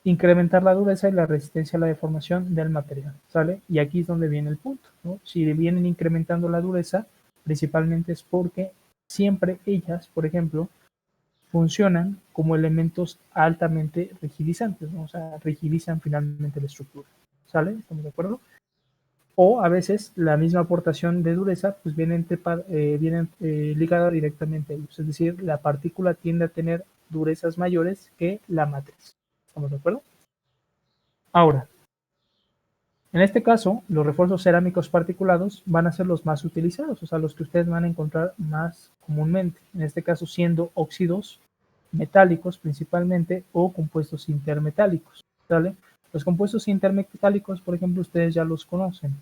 Incrementar la dureza y la resistencia a la deformación del material, ¿sale? Y aquí es donde viene el punto, ¿no? Si vienen incrementando la dureza, principalmente es porque siempre ellas, por ejemplo, funcionan como elementos altamente rigidizantes, ¿no? O sea, rigidizan finalmente la estructura, ¿sale? ¿Estamos de acuerdo? O a veces la misma aportación de dureza pues viene ligada directamente a ellos, es decir, la partícula tiende a tener durezas mayores que la matriz. ¿Estamos de acuerdo? Ahora, en este caso, los refuerzos cerámicos particulados van a ser los más utilizados, o sea, los que ustedes van a encontrar más comúnmente, en este caso siendo óxidos metálicos principalmente o compuestos intermetálicos, ¿vale? Los compuestos intermetálicos, por ejemplo, ustedes ya los conocen.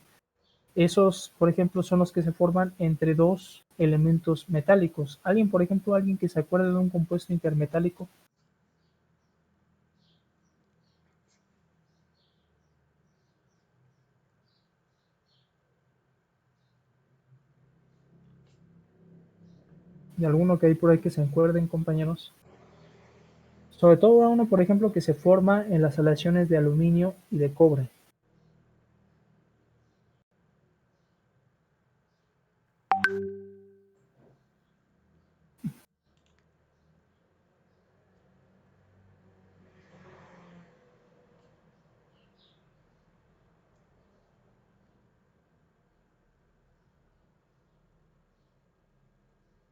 Esos, por ejemplo, son los que se forman entre dos elementos metálicos. Alguien, por ejemplo, alguien que se acuerde de un compuesto intermetálico, de alguno que hay por ahí que se acuerden, compañeros. Sobre todo a uno, por ejemplo, que se forma en las aleaciones de aluminio y de cobre.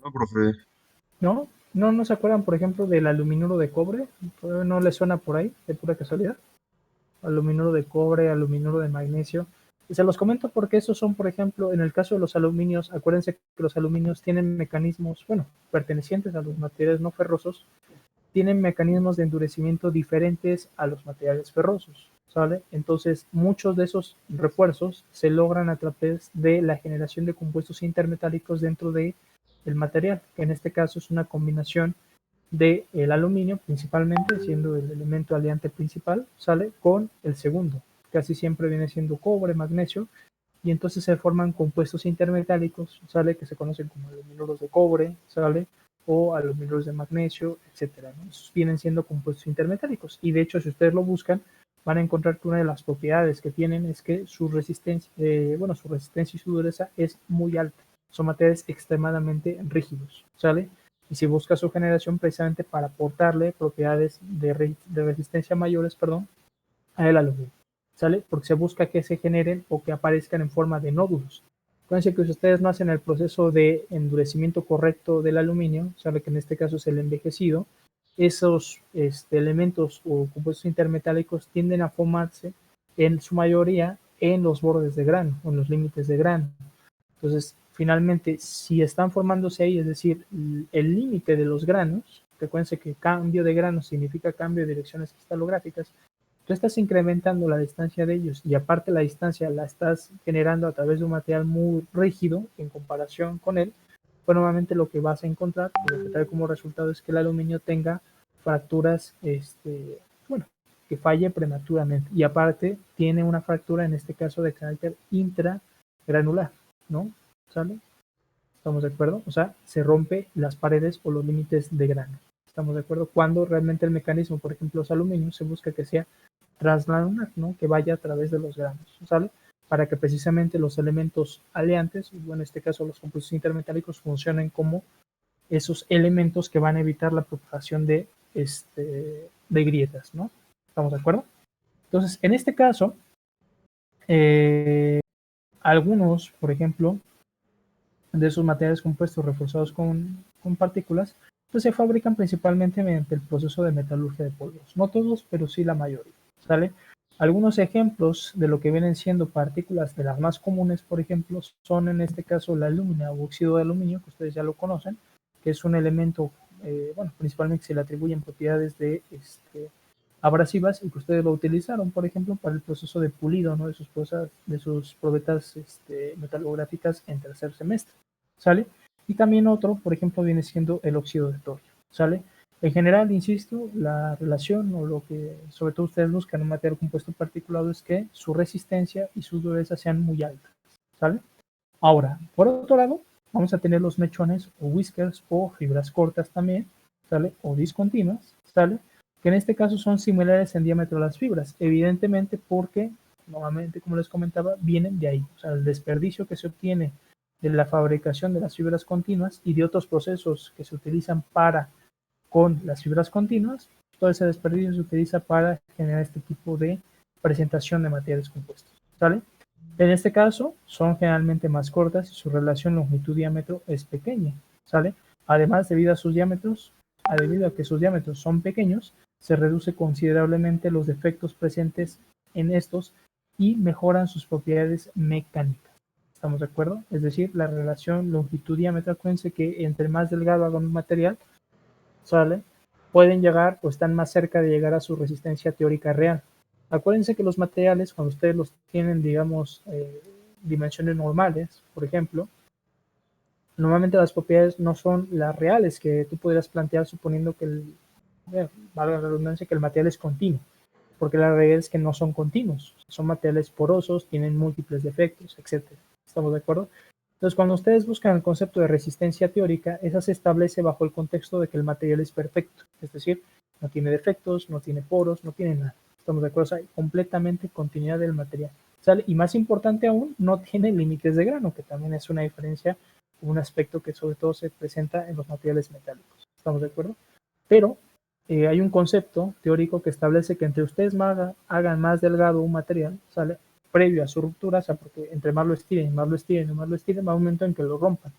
No, profe. ¿No? ¿No se acuerdan, por ejemplo, del aluminuro de cobre? ¿No les suena por ahí, de pura casualidad? Aluminuro de cobre, aluminuro de magnesio. Y se los comento porque esos son, por ejemplo, en el caso de los aluminios, acuérdense que los aluminios tienen mecanismos, bueno, pertenecientes a los materiales no ferrosos, tienen mecanismos de endurecimiento diferentes a los materiales ferrosos, ¿sale? Entonces, muchos de esos refuerzos se logran a través de la generación de compuestos intermetálicos dentro de el material, que en este caso es una combinación del aluminio principalmente, siendo el elemento aliante principal, ¿sale? Con el segundo, casi siempre viene siendo cobre, magnesio, y entonces se forman compuestos intermetálicos, ¿sale? Que se conocen como aluminuros de cobre, ¿sale? O aluminuros de magnesio, etcétera, ¿no? Esos vienen siendo compuestos intermetálicos, y de hecho, si ustedes lo buscan, van a encontrar que una de las propiedades que tienen es que su resistencia, su resistencia y su dureza es muy alta. Son materiales extremadamente rígidos, ¿sale? Y si busca su generación precisamente para aportarle propiedades de resistencia mayores, perdón, a el aluminio, ¿sale? Porque se busca que se generen o que aparezcan en forma de nódulos. Acuérdense que si ustedes no hacen el proceso de endurecimiento correcto del aluminio, ¿sale? Que en este caso es el envejecido, esos elementos o compuestos intermetálicos tienden a formarse en su mayoría en los bordes de grano o en los límites de grano. Entonces, finalmente, si están formándose ahí, es decir, el límite de los granos, recuerden que cambio de granos significa cambio de direcciones cristalográficas, tú estás incrementando la distancia de ellos y aparte la distancia la estás generando a través de un material muy rígido en comparación con él, pues normalmente lo que vas a encontrar, lo que trae como resultado es que el aluminio tenga fracturas, bueno, que falle prematuramente y aparte tiene una fractura en este caso de carácter intragranular, ¿no? ¿Sale? ¿Estamos de acuerdo? O sea, se rompe las paredes o los límites de grano. ¿Estamos de acuerdo? Cuando realmente el mecanismo, por ejemplo, los aluminios, se busca que sea translanar, ¿no? Que vaya a través de los granos, ¿sale? Para que precisamente los elementos aleantes, o en este caso los compuestos intermetálicos, funcionen como esos elementos que van a evitar la propagación de grietas, ¿no? ¿Estamos de acuerdo? Entonces, en este caso, algunos, por ejemplo, de esos materiales compuestos reforzados con partículas, pues se fabrican principalmente mediante el proceso de metalurgia de polvos. No todos, pero sí la mayoría, ¿sale? Algunos ejemplos de lo que vienen siendo partículas de las más comunes, por ejemplo, son en este caso la alúmina o óxido de aluminio, que ustedes ya lo conocen, que es un elemento, bueno, principalmente se le atribuyen propiedades de abrasivas y que ustedes lo utilizaron, por ejemplo, para el proceso de pulido, ¿no? De sus probetas metalográficas en tercer semestre, ¿sale? Y también otro, por ejemplo, viene siendo el óxido de torio, ¿sale? En general, insisto, la relación o lo que sobre todo ustedes buscan en un material compuesto particulado es que su resistencia y su dureza sean muy altas, ¿sale? Ahora, por otro lado, vamos a tener los mechones o whiskers o fibras cortas también, ¿sale? O discontinuas, ¿sale? Que en este caso son similares en diámetro a las fibras, evidentemente porque, nuevamente, como les comentaba, vienen de ahí, o sea, el desperdicio que se obtiene de la fabricación de las fibras continuas y de otros procesos que se utilizan para con las fibras continuas, todo ese desperdicio se utiliza para generar este tipo de presentación de materiales compuestos, ¿sale? En este caso, son generalmente más cortas y su relación longitud-diámetro es pequeña, ¿sale? Además, debido a que sus diámetros son pequeños, se reduce considerablemente los defectos presentes en estos y mejoran sus propiedades mecánicas. ¿Estamos de acuerdo? Es decir, la relación longitud-diámetro, acuérdense que entre más delgado haga un material, ¿sale? Pueden llegar o están más cerca de llegar a su resistencia teórica real. Acuérdense que los materiales, cuando ustedes los tienen, digamos, dimensiones normales, por ejemplo, normalmente las propiedades no son las reales que tú podrías plantear suponiendo que valga la redundancia, que el material es continuo, porque la realidad es que no son continuos, son materiales porosos, tienen múltiples defectos, etcétera. ¿Estamos de acuerdo? Entonces, cuando ustedes buscan el concepto de resistencia teórica, esa se establece bajo el contexto de que el material es perfecto, es decir, no tiene defectos, no tiene poros, no tiene nada. Estamos de acuerdo, hay completamente continuidad del material. ¿Sale? Y más importante aún, no tiene límites de grano, que también es una diferencia, un aspecto que sobre todo se presenta en los materiales metálicos. ¿Estamos de acuerdo? Pero hay un concepto teórico que establece que entre ustedes hagan más delgado un material, ¿sale? Previo a su ruptura, o sea, porque entre más lo estiren, más lo estiren, más lo estiren, va a un momento en que lo rompan.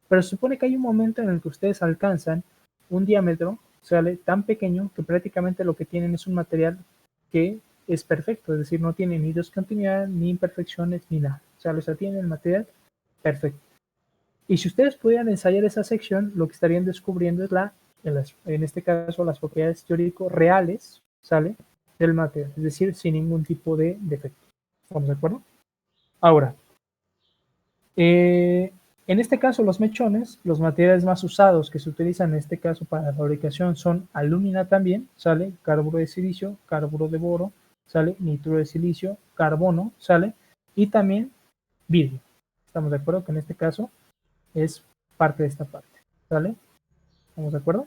Pero se supone que hay un momento en el que ustedes alcanzan un diámetro, ¿sale? Tan pequeño que prácticamente lo que tienen es un material que es perfecto, es decir, no tiene ni discontinuidad, ni imperfecciones, ni nada. O sea, tienen el material perfecto. Y si ustedes pudieran ensayar esa sección, lo que estarían descubriendo es en este caso, las propiedades teóricas reales, ¿sale? Del material, es decir, sin ningún tipo de defecto. ¿Estamos de acuerdo? Ahora, en este caso, los mechones, los materiales más usados que se utilizan en este caso para la fabricación son alúmina también, ¿sale? Carburo de silicio, carburo de boro, ¿sale? Nituro de silicio, carbono, ¿sale? Y también vidrio. ¿Estamos de acuerdo que en este caso es parte de esta parte, ¿sale? ¿Estamos de acuerdo?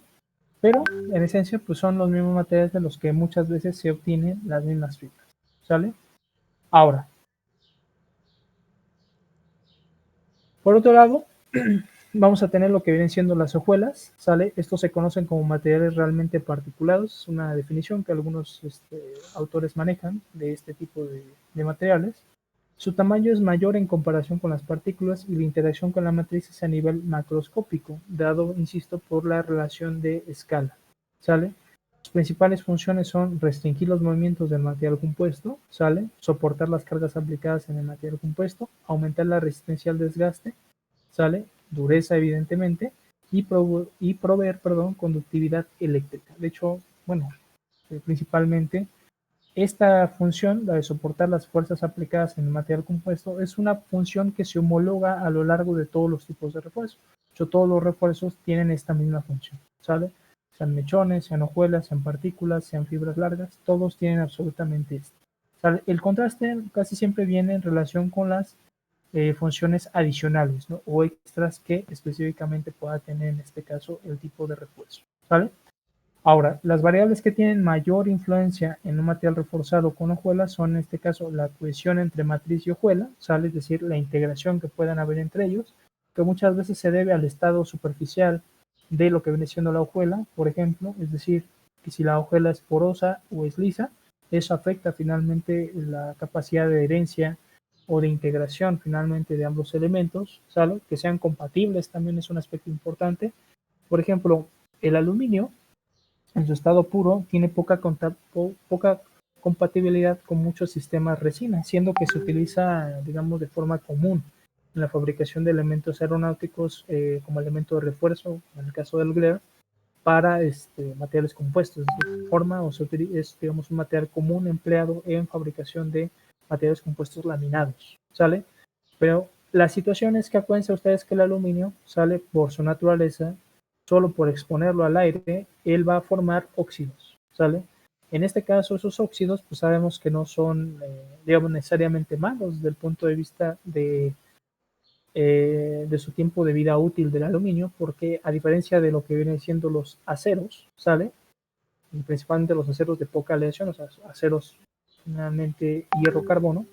Pero en esencia, pues son los mismos materiales de los que muchas veces se obtienen las mismas fibras, ¿sale? Ahora, por otro lado, vamos a tener lo que vienen siendo las hojuelas, ¿sale? Estos se conocen como materiales realmente particulados, es una definición que algunos autores manejan de este tipo de materiales. Su tamaño es mayor en comparación con las partículas y la interacción con la matriz es a nivel macroscópico, dado, insisto, por la relación de escala, ¿sale? Sus principales funciones son restringir los movimientos del material compuesto, ¿sale? Soportar las cargas aplicadas en el material compuesto, aumentar la resistencia al desgaste, ¿sale? Dureza, evidentemente, y proveer, perdón, conductividad eléctrica. De hecho, bueno, principalmente esta función, la de soportar las fuerzas aplicadas en el material compuesto, es una función que se homologa a lo largo de todos los tipos de refuerzos. De hecho, todos los refuerzos tienen esta misma función, ¿sale? Sean mechones, sean hojuelas, sean partículas, sean fibras largas, todos tienen absolutamente esto. ¿Sale? El contraste casi siempre viene en relación con las funciones adicionales, ¿no? O extras que específicamente pueda tener en este caso el tipo de refuerzo, ¿sale? Ahora, las variables que tienen mayor influencia en un material reforzado con hojuelas son en este caso la cohesión entre matriz y hojuela, ¿sale? Es decir, la integración que puedan haber entre ellos, que muchas veces se debe al estado superficial de lo que viene siendo la hojuela, por ejemplo, es decir, que si la hojuela es porosa o es lisa, eso afecta finalmente la capacidad de adherencia o de integración finalmente de ambos elementos, ¿sale? Que sean compatibles también es un aspecto importante. Por ejemplo, el aluminio en su estado puro tiene poca compatibilidad con muchos sistemas resina, siendo que se utiliza, digamos, de forma común en la fabricación de elementos aeronáuticos como elemento de refuerzo, en el caso del Glare, para materiales compuestos. De forma o es, digamos, un material común empleado en fabricación de materiales compuestos laminados, ¿sale? Pero la situación es que acuérdense ustedes que el aluminio sale por su naturaleza, solo por exponerlo al aire, él va a formar óxidos, ¿sale? En este caso, esos óxidos, pues sabemos que no son, digamos, necesariamente malos desde el punto de vista de su tiempo de vida útil del aluminio, porque a diferencia de lo que vienen siendo los aceros, ¿sale? Y principalmente los aceros de poca aleación, o sea, aceros finalmente hierro-carbono,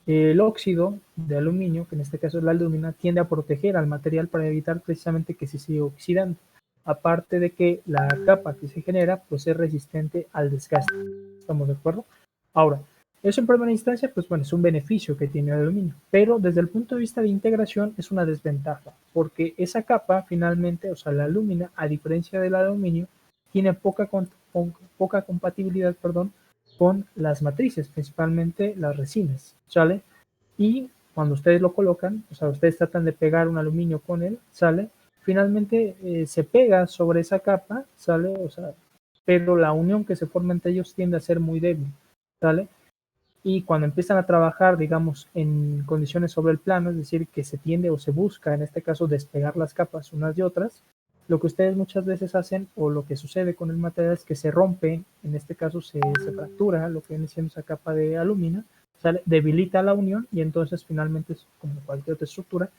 el óxido de aluminio, que en este caso es la alumina, tiende a proteger al material para evitar precisamente que se siga oxidando. Aparte de que la capa que se genera pues es resistente al desgaste. ¿Estamos de acuerdo? Ahora, eso en primera instancia, pues bueno, es un beneficio que tiene el aluminio, pero desde el punto de vista de integración es una desventaja, porque esa capa finalmente, o sea, la alumina, a diferencia del aluminio, tiene poca compatibilidad, perdón, con las matrices, principalmente las resinas, ¿sale? Y cuando ustedes lo colocan, o sea, ustedes tratan de pegar un aluminio con él, ¿sale? Finalmente se pega sobre esa capa, ¿sale? O sea, pero la unión que se forma entre ellos tiende a ser muy débil, ¿sale? Y cuando empiezan a trabajar, digamos, en condiciones sobre el plano, es decir, que se tiende o se busca, en este caso, despegar las capas unas de otras, lo que ustedes muchas veces hacen o lo que sucede con el material es que se rompe, en este caso se fractura lo que viene siendo esa capa de aluminio, ¿sale? Debilita la unión y entonces finalmente, como cualquier otra estructura,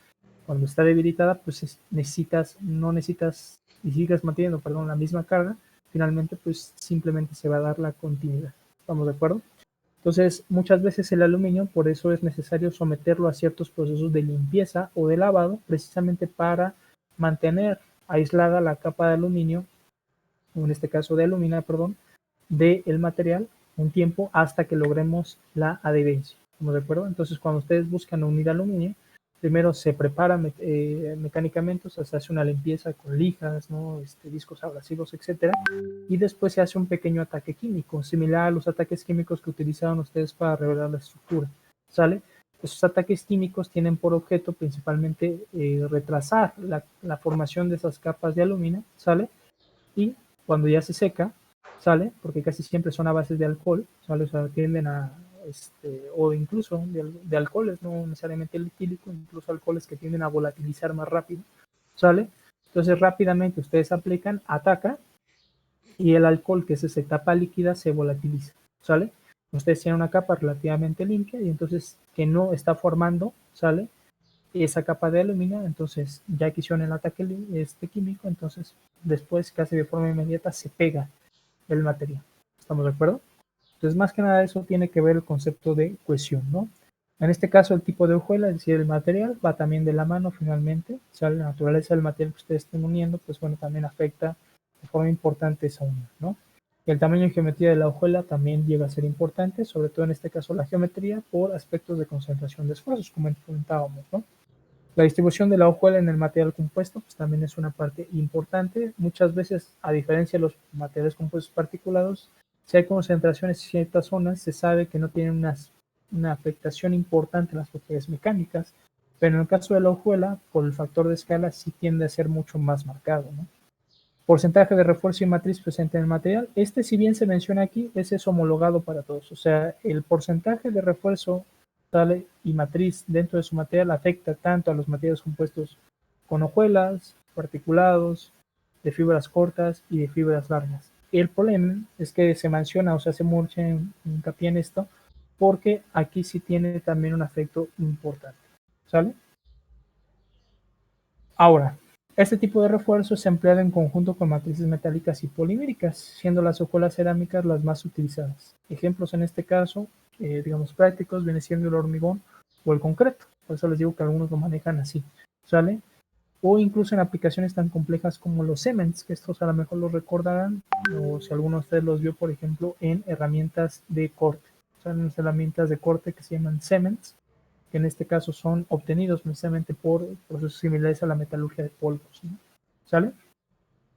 cuando está debilitada, pues no necesitas y sigas manteniendo, perdón, la misma carga, finalmente pues simplemente se va a dar la continuidad. ¿Estamos de acuerdo? Entonces, muchas veces el aluminio, por eso es necesario someterlo a ciertos procesos de limpieza o de lavado, precisamente para mantener aislada la capa de aluminio, o en este caso de alumina, perdón, del material un tiempo hasta que logremos la adherencia. ¿Estamos de acuerdo? Entonces, cuando ustedes buscan unir aluminio, primero se prepara mecánicamente, o sea, se hace una limpieza con lijas, ¿no? Discos abrasivos, etcétera, y después se hace un pequeño ataque químico, similar a los ataques químicos que utilizaban ustedes para revelar la estructura, ¿sale? Esos ataques químicos tienen por objeto principalmente retrasar la formación de esas capas de aluminio, ¿sale? Y cuando ya se seca, ¿sale? Porque casi siempre son a base de alcohol, ¿sale? O sea, tienden a, o incluso de alcoholes, no necesariamente el etílico, incluso alcoholes que tienden a volatilizar más rápido, ¿sale? Entonces rápidamente ustedes aplican, ataca, y el alcohol, que es esa etapa líquida, se volatiliza, ¿sale? Ustedes tienen una capa relativamente limpia y entonces que no está formando, ¿sale? Esa capa de aluminio, entonces ya que hicieron el ataque químico, entonces después casi de forma inmediata se pega el material. ¿Estamos de acuerdo? Entonces más que nada eso tiene que ver el concepto de cohesión, ¿no? En este caso el tipo de hojuela, es decir, el material, va también de la mano finalmente, o sea, la naturaleza del material que ustedes estén uniendo, pues bueno, también afecta de forma importante esa unión, ¿no? Y el tamaño y geometría de la hojuela también llega a ser importante, sobre todo en este caso la geometría, por aspectos de concentración de esfuerzos, como comentábamos, ¿no? La distribución de la hojuela en el material compuesto pues, también es una parte importante. Muchas veces, a diferencia de los materiales compuestos particulados, si hay concentraciones en ciertas zonas, se sabe que no tienen una afectación importante en las propiedades mecánicas, pero en el caso de la hojuela, por el factor de escala, sí tiende a ser mucho más marcado, ¿no? Porcentaje de refuerzo y matriz presente en el material. Si bien se menciona aquí, ese es homologado para todos. O sea, el porcentaje de refuerzo y matriz dentro de su material afecta tanto a los materiales compuestos con hojuelas, particulados, de fibras cortas y de fibras largas. El problema es que se menciona, o sea, hace mucho hincapié en esto, porque aquí sí tiene también un efecto importante. ¿Sale? Ahora, este tipo de refuerzo es empleado en conjunto con matrices metálicas y poliméricas, siendo las hojuelas cerámicas las más utilizadas. Ejemplos en este caso, digamos prácticos, viene siendo el hormigón o el concreto. Por eso les digo que algunos lo manejan así, ¿sale? O incluso en aplicaciones tan complejas como los cements, que estos a lo mejor los recordarán, o si alguno de ustedes los vio, por ejemplo, en herramientas de corte. Son herramientas de corte que se llaman cements, que en este caso son obtenidos precisamente por procesos similares a la metalurgia de polvos, ¿no? ¿Sale?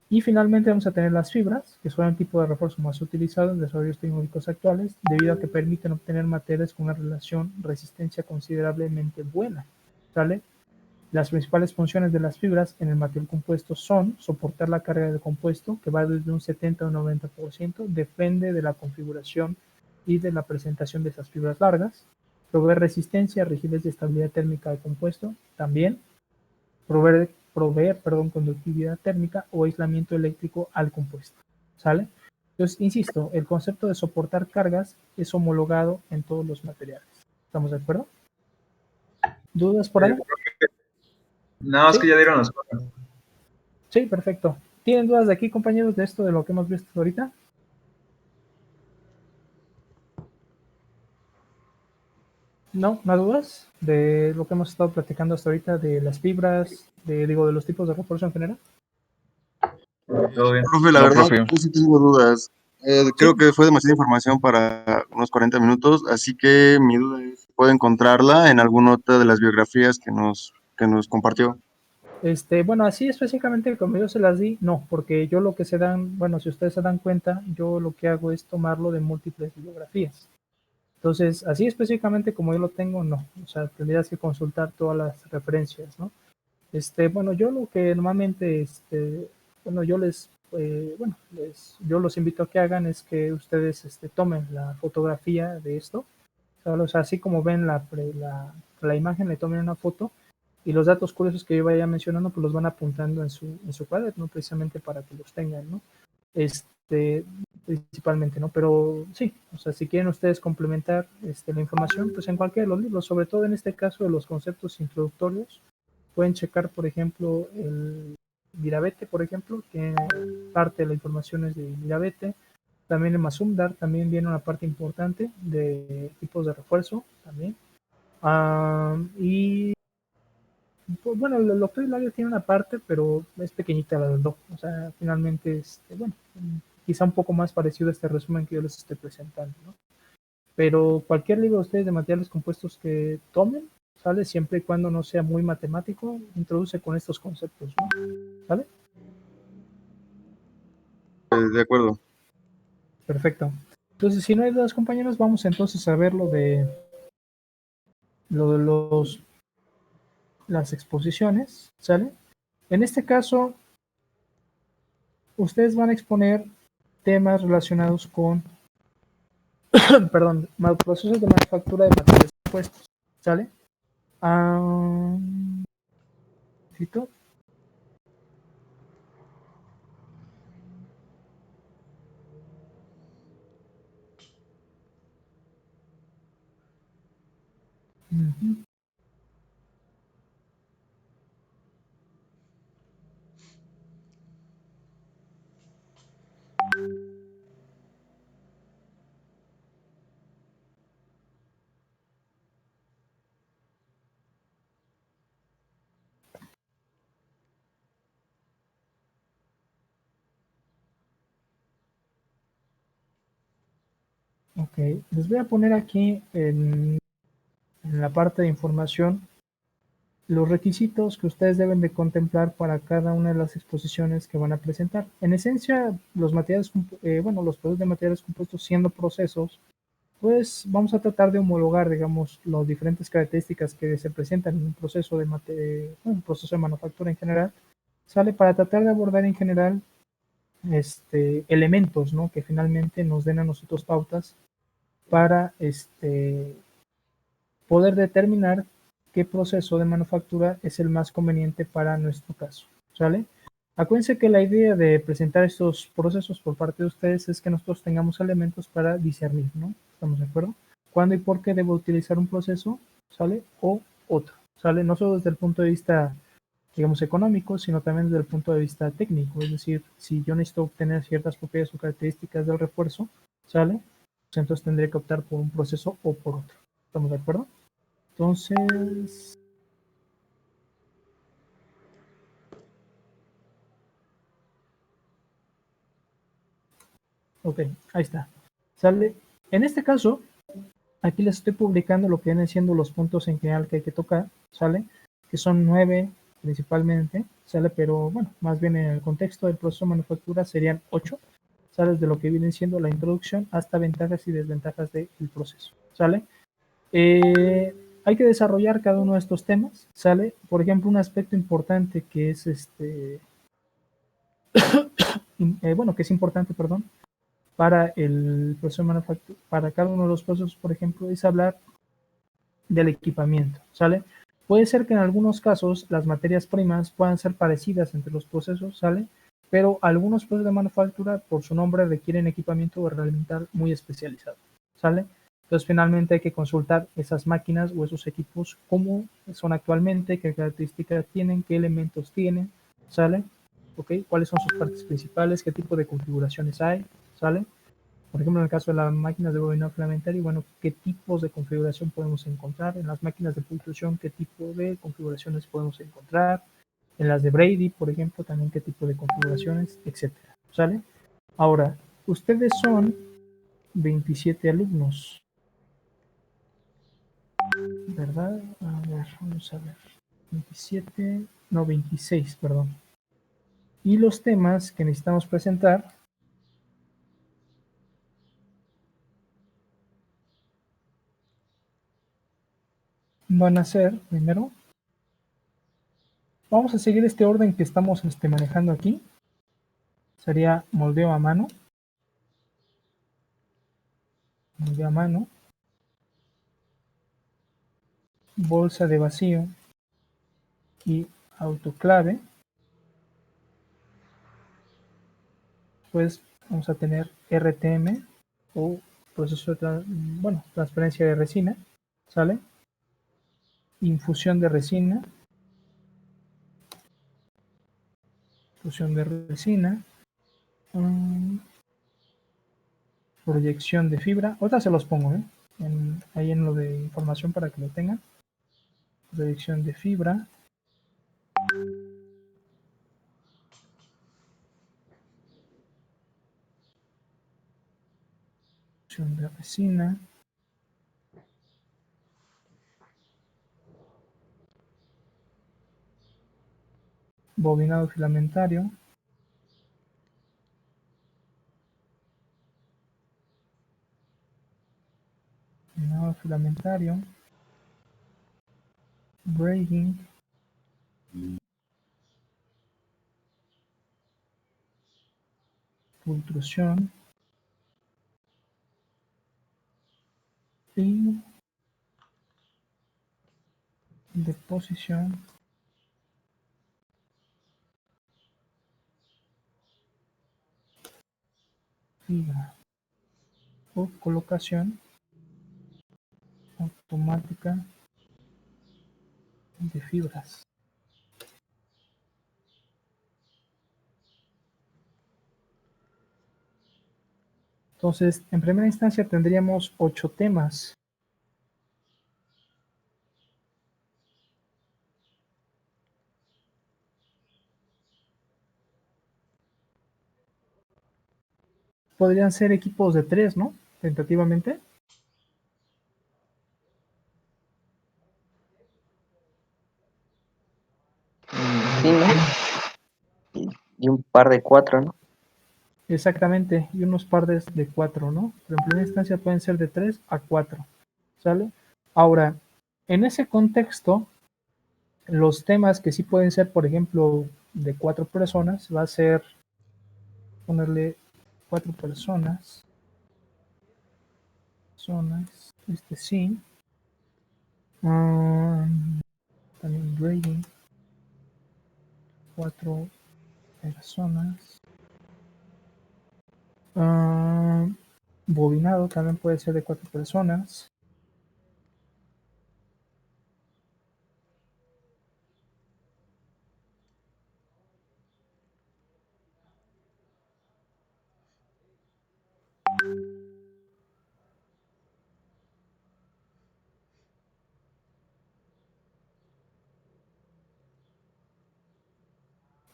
Y finalmente vamos a tener las fibras, que son el tipo de refuerzo más utilizado en desarrollos tecnológicos actuales, debido a que permiten obtener materiales con una relación resistencia considerablemente buena. ¿Sale? Las principales funciones de las fibras en el material compuesto son soportar la carga del compuesto, que va desde un 70 a un 90%, depende de la configuración y de la presentación de esas fibras largas, proveer resistencia, rigidez y estabilidad térmica al compuesto, también proveer conductividad térmica o aislamiento eléctrico al compuesto, ¿sale? Entonces, insisto, el concepto de soportar cargas es homologado en todos los materiales. ¿Estamos de acuerdo? ¿Dudas por ahí? No, es que ¿Sí? ya dieron los cuatro. Sí, perfecto. ¿Tienen dudas de aquí, compañeros, de esto, de lo que hemos visto ahorita? No, ¿no hay dudas de lo que hemos estado platicando hasta ahorita, de las fibras, de los tipos de refuerzo en general? Todo bien. Profe, la No, verdad, profe. yo sí tengo dudas. Sí, Creo que fue demasiada información para unos 40 minutos, así que mi duda es, ¿puedo encontrarla en alguna otra de las biografías que nos compartió? bueno, así específicamente como yo se las di, no, porque yo lo que se dan, bueno, si ustedes se dan cuenta, yo lo que hago es tomarlo de múltiples bibliografías. Entonces, así específicamente como yo lo tengo, no. O sea, tendrías que consultar todas las referencias, ¿no? Bueno, yo lo que normalmente, bueno, yo los invito a que hagan es que ustedes, tomen la fotografía de esto, o sea, así como ven la imagen, le tomen una foto y los datos curiosos que yo vaya mencionando, pues los van apuntando en su cuaderno, precisamente para que los tengan, ¿no? Este, principalmente, ¿no? Pero sí, o sea, si quieren ustedes complementar la información, pues en cualquiera de los libros, sobre todo en este caso de los conceptos introductorios, pueden checar, por ejemplo, el Miravete, por ejemplo, que parte de la información es de Miravete. También en Mazumdar también viene una parte importante de tipos de refuerzo también. Y pues, bueno, el doctor Hilario tiene una parte, pero es pequeñita la del doc. O sea, finalmente, bueno, quizá un poco más parecido a este resumen que yo les estoy presentando, ¿no? Pero cualquier libro de ustedes de materiales compuestos que tomen, ¿sale? Siempre y cuando no sea muy matemático, introduce con estos conceptos, ¿no? ¿Sale? De acuerdo. Perfecto. Entonces, si no hay dudas, compañeros, vamos entonces a ver lo de las exposiciones, ¿sale? En este caso, ustedes van a exponer temas relacionados con, perdón, procesos de manufactura de materiales compuestos, ¿sale? ¿Tito? Ujú. Ok, les voy a poner aquí en la parte de información los requisitos que ustedes deben de contemplar para cada una de las exposiciones que van a presentar. En esencia, los materiales, bueno, los productos de materiales compuestos siendo procesos, pues vamos a tratar de homologar, digamos, las diferentes características que se presentan en un proceso un proceso de manufactura en general, sale para tratar de abordar en general elementos, ¿no? Que finalmente nos den a nosotros pautas para poder determinar qué proceso de manufactura es el más conveniente para nuestro caso, ¿sale? Acuérdense que la idea de presentar estos procesos por parte de ustedes es que nosotros tengamos elementos para discernir, ¿no? ¿Estamos de acuerdo? ¿Cuándo y por qué debo utilizar un proceso, ¿sale? O otro, ¿sale? No solo desde el punto de vista, digamos, económico, sino también desde el punto de vista técnico. Es decir, si yo necesito obtener ciertas propiedades o características del refuerzo, ¿sale? Pues entonces tendré que optar por un proceso o por otro. ¿Estamos de acuerdo? Entonces, ok, ahí está. Sale. En este caso, aquí les estoy publicando lo que vienen siendo los puntos en general que hay que tocar, ¿sale? Que son 9 principalmente, ¿sale? Pero bueno, más bien en el contexto del proceso de manufactura serían 8, ¿sale? De lo que viene siendo la introducción hasta ventajas y desventajas del proceso, ¿sale? Hay que desarrollar cada uno de estos temas, ¿sale? Por ejemplo, un aspecto importante que es bueno, que es importante, perdón, para el proceso de manufactura, para cada uno de los procesos, por ejemplo, es hablar del equipamiento, ¿sale? Puede ser que en algunos casos las materias primas puedan ser parecidas entre los procesos, ¿sale? Pero algunos procesos de manufactura, por su nombre, requieren equipamiento herramiental muy especializado, ¿sale? Entonces, finalmente hay que consultar esas máquinas o esos equipos, cómo son actualmente, qué características tienen, qué elementos tienen, ¿sale? ¿Ok? ¿Cuáles son sus partes principales? ¿Qué tipo de configuraciones hay? ¿Sale? Por ejemplo, en el caso de las máquinas de bobinado filamentario, bueno, ¿qué tipos de configuración podemos encontrar? En las máquinas de pulsión, ¿qué tipo de configuraciones podemos encontrar? En las de Brady, por ejemplo, también qué tipo de configuraciones, etcétera. ¿Sale? Ahora, ustedes son 27 alumnos, ¿verdad? A ver, vamos a ver. 27, no, 26, perdón. Y los temas que necesitamos presentar van a ser, primero, vamos a seguir este orden que estamos manejando aquí. Sería moldeo a mano, bolsa de vacío y autoclave. Pues vamos a tener RTM o proceso de bueno, transferencia de resina, ¿sale? Infusión de resina, fusión de resina, proyección de fibra. Ahorita se los pongo, ¿eh? Ahí en lo de información para que lo tengan. Proyección de fibra, fusión de resina, bobinado filamentario, braiding, pultrusión y deposición fibra o colocación automática de fibras. Entonces, en primera instancia tendríamos 8 temas. Podrían ser equipos de 3, ¿no? Tentativamente. Sí, ¿no? Y un par de 4, ¿no? Exactamente, y unos pares de 4, ¿no? Pero en primera instancia pueden ser de 3 a 4, ¿sale? Ahora, en ese contexto, los temas que sí pueden ser, por ejemplo, de 4 personas, va a ser ponerle 4 personas, sí. También grading, 4 personas. Bobinado también puede ser de 4 personas.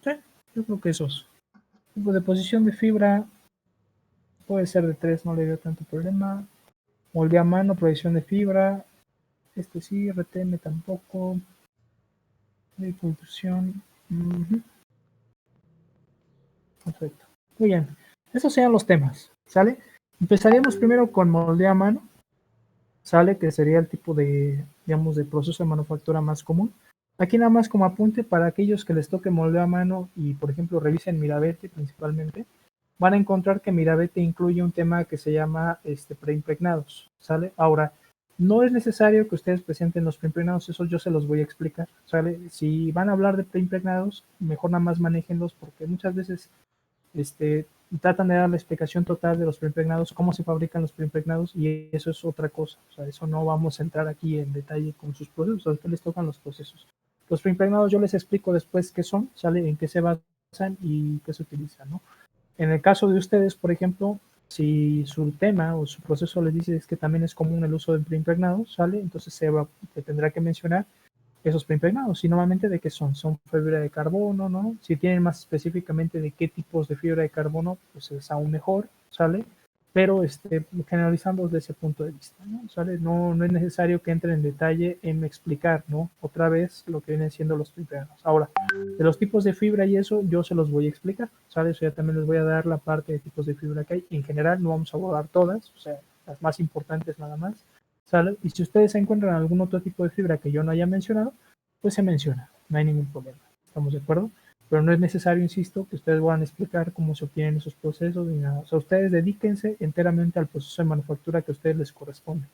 Sí, yo creo que esos. Tipo de posición de fibra puede ser de 3, no le veo tanto problema. Molde a mano, proyección de fibra. Sí, RTM tampoco. De construcción. Perfecto. Muy bien. Esos serían los temas. ¿Sale? Empezaríamos primero con molde a mano. ¿Sale? Que sería el tipo de, digamos, de proceso de manufactura más común. Aquí nada más como apunte para aquellos que les toque molde a mano y, por ejemplo, revisen Mirabete principalmente, van a encontrar que Mirabete incluye un tema que se llama preimpregnados, ¿sale? Ahora, no es necesario que ustedes presenten los preimpregnados, eso yo se los voy a explicar, ¿sale? Si van a hablar de preimpregnados, mejor nada más manéjenlos porque muchas veces tratan de dar la explicación total de los preimpregnados, cómo se fabrican los preimpregnados y eso es otra cosa, o sea, eso no vamos a entrar aquí en detalle con sus procesos, a ustedes les tocan los procesos. Los preimpregnados yo les explico después qué son, ¿sale? En qué se basan y qué se utilizan, ¿no? En el caso de ustedes, por ejemplo, si su tema o su proceso les dice es que también es común el uso de preimpregnados, ¿sale? Entonces se tendrá que mencionar esos preimpregnados y normalmente de qué son fibra de carbono, ¿no? Si tienen más específicamente de qué tipos de fibra de carbono, pues es aún mejor, ¿sale? Pero generalizando desde ese punto de vista, ¿no? ¿Sale? No, no es necesario que entre en detalle en explicar, ¿no? Otra vez lo que vienen siendo los preimpregnados. Ahora, de los tipos de fibra y eso, yo se los voy a explicar, ¿sale? Eso ya también les voy a dar la parte de tipos de fibra que hay. En general no vamos a abordar todas, o sea, las más importantes nada más, ¿sale? Y si ustedes encuentran algún otro tipo de fibra que yo no haya mencionado, pues se menciona, no hay ningún problema, ¿estamos de acuerdo? Pero no es necesario, insisto, que ustedes van a explicar cómo se obtienen esos procesos ni nada. O sea, ustedes dedíquense enteramente al proceso de manufactura que a ustedes les corresponde.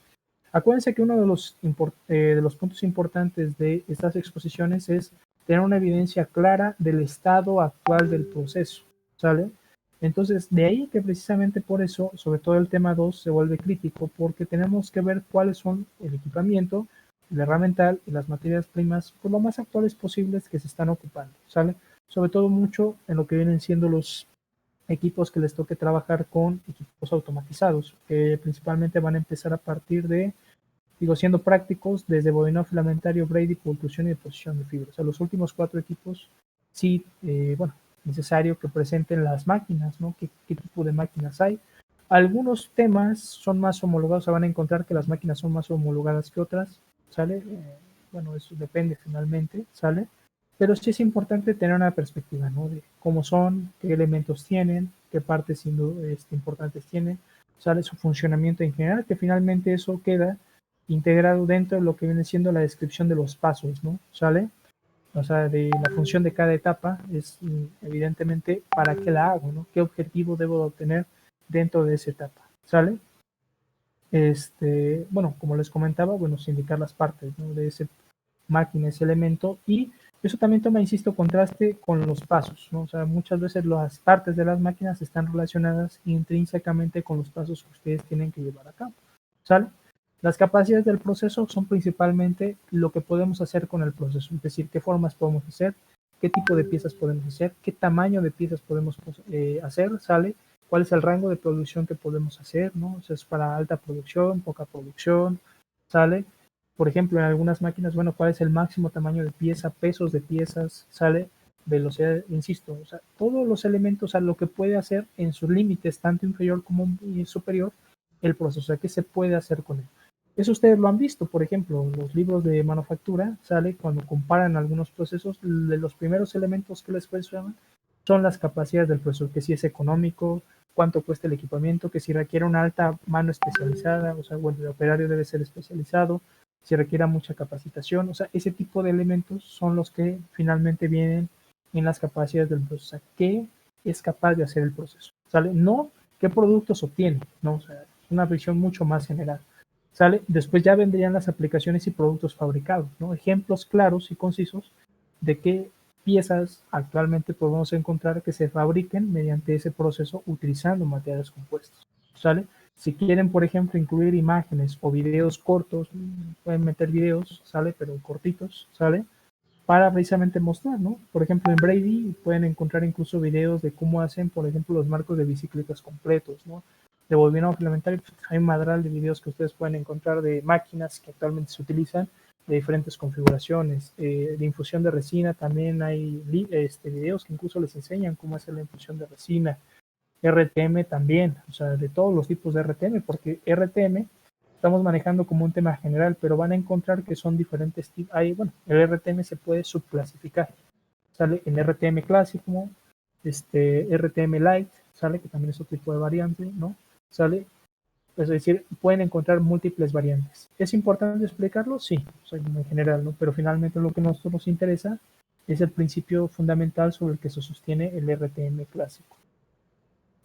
Acuérdense que uno de los puntos importantes de estas exposiciones es tener una evidencia clara del estado actual del proceso, ¿sale? Entonces, de ahí que precisamente por eso, sobre todo el tema 2 se vuelve crítico, porque tenemos que ver cuáles son el equipamiento, el herramental y las materias primas, por lo más actuales posibles que se están ocupando, ¿sale? Sobre todo mucho en lo que vienen siendo los equipos que les toque trabajar con equipos automatizados, que principalmente van a empezar a partir de, digo, siendo prácticos, desde bobinado filamentario, braiding, pultrusión y deposición de fibra. O sea, los últimos 4 equipos, sí, bueno, necesario que presenten las máquinas, ¿no? ¿Qué tipo de máquinas hay? Algunos temas son más homologados, se van a encontrar que las máquinas son más homologadas que otras, ¿sale? Bueno, eso depende finalmente, ¿sale? pero sí es importante tener una perspectiva, ¿no? De cómo son, qué elementos tienen, qué partes importantes tienen, sale su funcionamiento en general, que finalmente eso queda integrado dentro de lo que viene siendo la descripción de los pasos, ¿no? ¿Sale? O sea, de la función de cada etapa es evidentemente para qué la hago, ¿no? ¿Qué objetivo debo obtener dentro de esa etapa? ¿Sale? Bueno, como les comentaba, bueno, indicar las partes, ¿no? De ese máquina, ese elemento, y eso también toma, insisto, contraste con los pasos, ¿no? O sea, muchas veces las partes de las máquinas están relacionadas intrínsecamente con los pasos que ustedes tienen que llevar a cabo, ¿sale? Las capacidades del proceso son principalmente lo que podemos hacer con el proceso, es decir, qué formas podemos hacer, qué tipo de piezas podemos hacer, qué tamaño de piezas podemos hacer, ¿sale? Cuál es el rango de producción que podemos hacer, ¿no? O sea, es para alta producción, poca producción, ¿sale? Por ejemplo, en algunas máquinas, bueno, cuál es el máximo tamaño de pieza, pesos de piezas, ¿sale? Velocidad, insisto, o sea, todos los elementos, a lo que puede hacer en sus límites, tanto inferior como superior, el proceso, o sea, qué se puede hacer con él. Eso ustedes lo han visto, por ejemplo, los libros de manufactura, ¿sale? Cuando comparan algunos procesos, de los primeros elementos que les mencionan son las capacidades del proceso, que si es económico, cuánto cuesta el equipamiento, que si requiere una alta mano especializada, o sea, bueno, el operario debe ser especializado, si requiere mucha capacitación, o sea, ese tipo de elementos son los que finalmente vienen en las capacidades del proceso, o sea, qué es capaz de hacer el proceso, ¿sale? No qué productos obtiene, ¿no? O sea, una visión mucho más general. ¿Sale? Después ya vendrían las aplicaciones y productos fabricados, ¿no? Ejemplos claros y concisos de qué piezas actualmente podemos encontrar que se fabriquen mediante ese proceso utilizando materiales compuestos, ¿sale? Si quieren, por ejemplo, incluir imágenes o videos cortos, pueden meter videos, ¿sale? Pero cortitos, ¿sale? Para precisamente mostrar, ¿no? Por ejemplo, en Brady pueden encontrar incluso videos de cómo hacen, por ejemplo, los marcos de bicicletas completos, ¿no? De bobina filamentaria, pues, hay un madral de videos que ustedes pueden encontrar de máquinas que actualmente se utilizan de diferentes configuraciones. De infusión de resina también hay videos que incluso les enseñan cómo hacer la infusión de resina. RTM también, o sea, de todos los tipos de RTM, porque RTM estamos manejando como un tema general, pero van a encontrar que son diferentes tipos. Bueno, el RTM se puede subclasificar, sale en RTM clásico, RTM light, sale que también es otro tipo de variante, ¿no? Sale, es decir, pueden encontrar múltiples variantes. ¿Es importante explicarlo? Sí, o sea, en general, ¿no? Pero finalmente lo que a nosotros nos interesa es el principio fundamental sobre el que se sostiene el RTM clásico.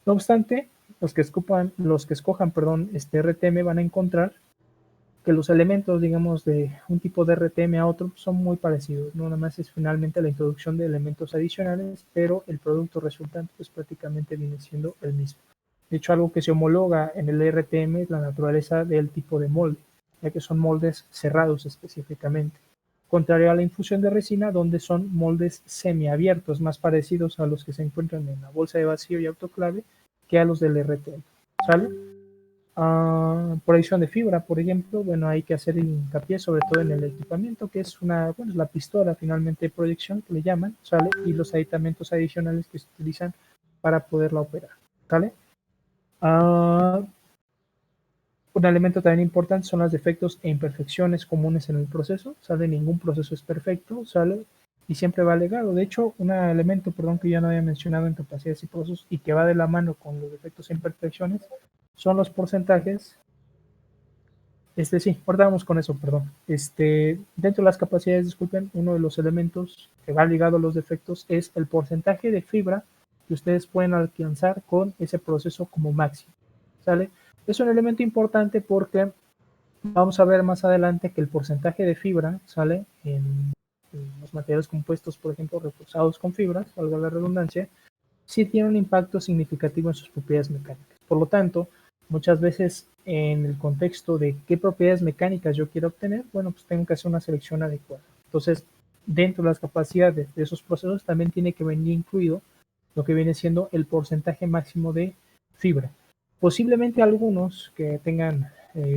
No obstante, los que escojan, este RTM van a encontrar que los elementos, digamos, de un tipo de RTM a otro son muy parecidos. No nada más es finalmente la introducción de elementos adicionales, pero el producto resultante pues prácticamente viene siendo el mismo. De hecho, algo que se homologa en el RTM es la naturaleza del tipo de molde, ya que son moldes cerrados específicamente. Contrario a la infusión de resina, donde son moldes semiabiertos, más parecidos a los que se encuentran en la bolsa de vacío y autoclave que a los del RTM. ¿Sale? Proyección de fibra, por ejemplo, bueno, hay que hacer hincapié sobre todo en el equipamiento, que es la pistola finalmente de proyección que le llaman, ¿sale? Y los aditamentos adicionales que se utilizan para poderla operar, ¿sale? Un elemento también importante son los defectos e imperfecciones comunes en el proceso, ¿sale? Ningún proceso es perfecto, ¿sale? Y siempre va legado. De hecho, un elemento, que ya no había mencionado en capacidades y procesos y que va de la mano con los defectos e imperfecciones son los porcentajes. Sí, ahorita vamos con eso, perdón. Dentro de las capacidades, disculpen, uno de los elementos que va ligado a los defectos es el porcentaje de fibra que ustedes pueden alcanzar con ese proceso como máximo, ¿sale? Es un elemento importante porque vamos a ver más adelante que el porcentaje de fibra, ¿sale? En los materiales compuestos, por ejemplo, reforzados con fibras, valga la redundancia, sí tiene un impacto significativo en sus propiedades mecánicas. Por lo tanto, muchas veces en el contexto de qué propiedades mecánicas yo quiero obtener, bueno, pues tengo que hacer una selección adecuada. Entonces, dentro de las capacidades de esos procesos también tiene que venir incluido lo que viene siendo el porcentaje máximo de fibra. Posiblemente algunos que tengan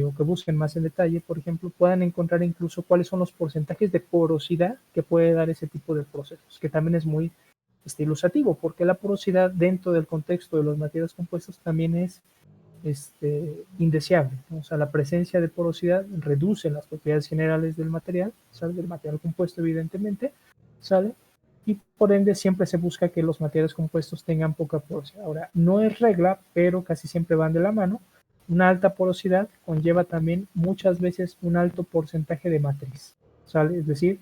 o que busquen más en detalle, por ejemplo, puedan encontrar incluso cuáles son los porcentajes de porosidad que puede dar ese tipo de procesos, que también es muy ilustrativo, porque la porosidad dentro del contexto de los materiales compuestos también es indeseable, ¿no? O sea, la presencia de porosidad reduce las propiedades generales del material, ¿sale? Del material compuesto, evidentemente, ¿sale? y por ende siempre se busca que los materiales compuestos tengan poca porosidad. Ahora, no es regla, pero casi siempre van de la mano. Una alta porosidad conlleva también muchas veces un alto porcentaje de matriz, ¿sale? Es decir,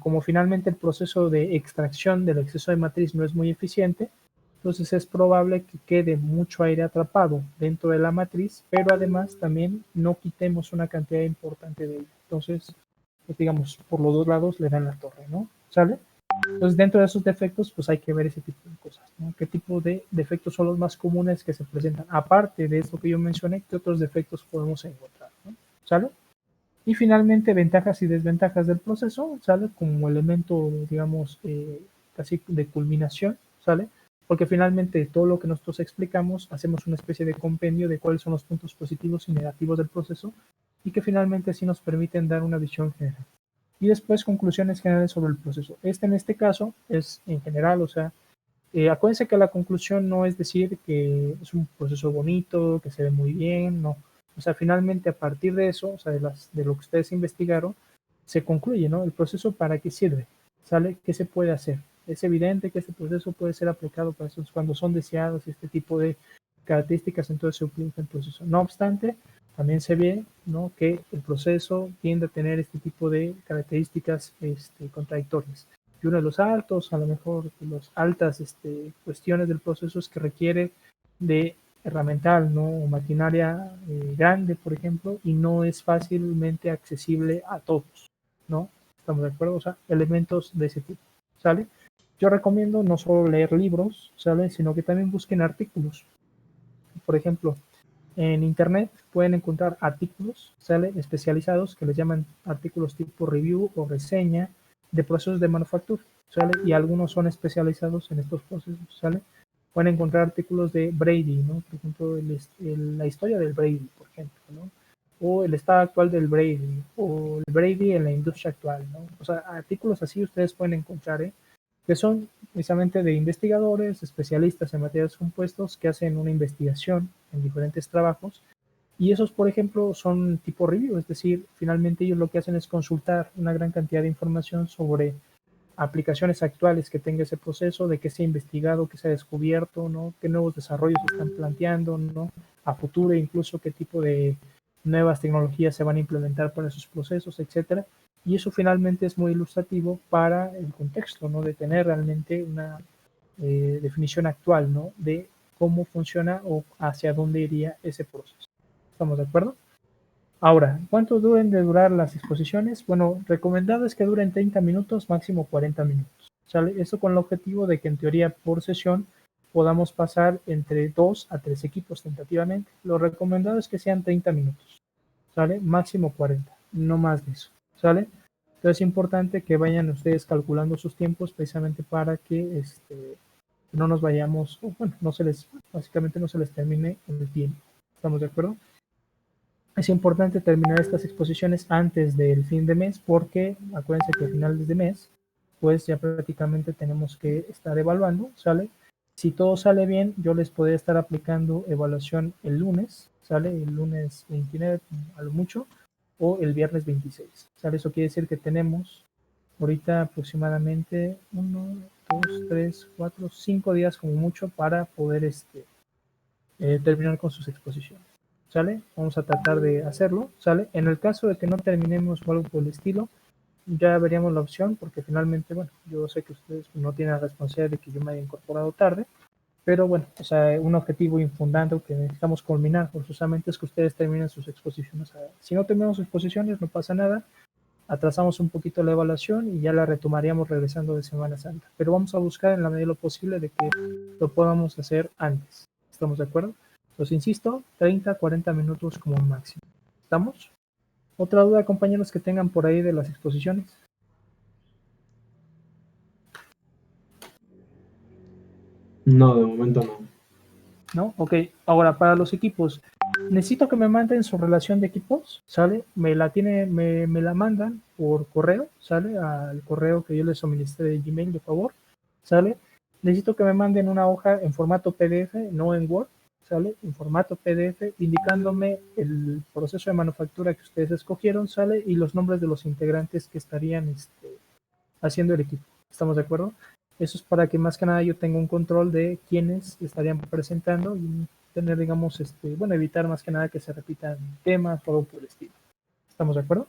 como finalmente el proceso de extracción del exceso de matriz no es muy eficiente, entonces es probable que quede mucho aire atrapado dentro de la matriz, pero además también no quitemos una cantidad importante de ella. Entonces, pues digamos, por los dos lados le dan la torre, ¿no? ¿Sale? Entonces, dentro de esos defectos, pues hay que ver ese tipo de cosas, ¿no? ¿Qué tipo de defectos son los más comunes que se presentan? Aparte de esto que yo mencioné, ¿qué otros defectos podemos encontrar? ¿No? ¿Sale? Y finalmente, ventajas y desventajas del proceso, ¿sale? Como elemento, digamos, casi de culminación, ¿sale? Porque finalmente todo lo que nosotros explicamos, hacemos una especie de compendio de cuáles son los puntos positivos y negativos del proceso y que finalmente sí nos permiten dar una visión general. Y después conclusiones generales sobre el proceso. En este caso es en general, o sea, acuérdense que la conclusión no es decir que es un proceso bonito, que se ve muy bien, no. O sea, finalmente a partir de eso, o sea, de lo que ustedes investigaron, se concluye, ¿no? El proceso para qué sirve, ¿sale? ¿Qué se puede hacer? Es evidente que este proceso puede ser aplicado para esos, cuando son deseados este tipo de características, entonces se utiliza el proceso. No obstante, también se ve, ¿no?, que el proceso tiende a tener este tipo de características contradictorias. Y uno de los altos, a lo mejor de las altas cuestiones del proceso es que requiere de herramental, ¿no?, o maquinaria grande, por ejemplo, y no es fácilmente accesible a todos, ¿no? ¿Estamos de acuerdo? O sea, elementos de ese tipo, ¿sale? Yo recomiendo no solo leer libros, ¿sale?, sino que también busquen artículos. Por ejemplo, en internet pueden encontrar artículos, ¿sale?, especializados que les llaman artículos tipo review o reseña de procesos de manufactura, ¿sale? Y algunos son especializados en estos procesos, ¿sale? Pueden encontrar artículos de Brady, ¿no? Por ejemplo, la historia del Brady, por ejemplo, ¿no? O el estado actual del Brady, o el Brady en la industria actual, ¿no? O sea, artículos así ustedes pueden encontrar, que son precisamente de investigadores, especialistas en materiales compuestos que hacen una investigación en diferentes trabajos. Y esos, por ejemplo, son tipo review, es decir, finalmente ellos lo que hacen es consultar una gran cantidad de información sobre aplicaciones actuales que tenga ese proceso, de qué se ha investigado, qué se ha descubierto, ¿no?, qué nuevos desarrollos se están planteando, ¿no?, a futuro, incluso qué tipo de nuevas tecnologías se van a implementar para esos procesos, etcétera. Y eso finalmente es muy ilustrativo para el contexto, ¿no?, de tener realmente una definición actual, ¿no?, de cómo funciona o hacia dónde iría ese proceso. ¿Estamos de acuerdo? Ahora, ¿cuánto deben de durar las exposiciones? Bueno, recomendado es que duren 30 minutos, máximo 40 minutos. ¿Sale? Esto con el objetivo de que en teoría por sesión podamos pasar entre 2 a 3 equipos tentativamente. Lo recomendado es que sean 30 minutos. ¿Sale? Máximo 40, no más de eso. ¿Sale? Entonces es importante que vayan ustedes calculando sus tiempos precisamente para que no nos vayamos, bueno, básicamente no se les termine el tiempo. ¿Estamos de acuerdo? Es importante terminar estas exposiciones antes del fin de mes porque acuérdense que a finales de mes pues ya prácticamente tenemos que estar evaluando, ¿sale? Si todo sale bien, yo les podré estar aplicando evaluación el lunes, ¿sale? El lunes 29 a lo mucho, o el viernes 26, ¿sale? Eso quiere decir que tenemos ahorita aproximadamente 1, 2, 3, 4, 5 días como mucho para poder terminar con sus exposiciones. ¿Sale? Vamos a tratar de hacerlo, ¿sale? En el caso de que no terminemos o algo por el estilo, ya veríamos la opción, porque finalmente, bueno, yo sé que ustedes no tienen la responsabilidad de que yo me haya incorporado tarde, pero bueno, o sea, un objetivo infundado que necesitamos culminar forzosamente es que ustedes terminen sus exposiciones. Si no terminamos sus exposiciones, no pasa nada, atrasamos un poquito la evaluación y ya la retomaríamos regresando de Semana Santa, pero vamos a buscar en la medida de lo posible de que lo podamos hacer antes. ¿Estamos de acuerdo? Pues insisto, 30, 40 minutos como máximo. ¿Estamos? ¿Otra duda, compañeros, que tengan por ahí de las exposiciones? No, de momento no. ¿No? Ok, ahora para los equipos, necesito que me manden su relación de equipos, ¿sale? Me la mandan por correo, ¿sale? Al correo que yo les suministré de Gmail, de favor, ¿sale? Necesito que me manden una hoja en formato PDF, no en Word, ¿sale? En formato PDF, indicándome el proceso de manufactura que ustedes escogieron, ¿sale? Y los nombres de los integrantes que estarían haciendo el equipo, ¿Estamos de acuerdo? Eso es para que más que nada yo tenga un control de quiénes estarían presentando y tener, digamos, bueno, evitar más que nada que se repitan temas o algo por el estilo. ¿Estamos de acuerdo?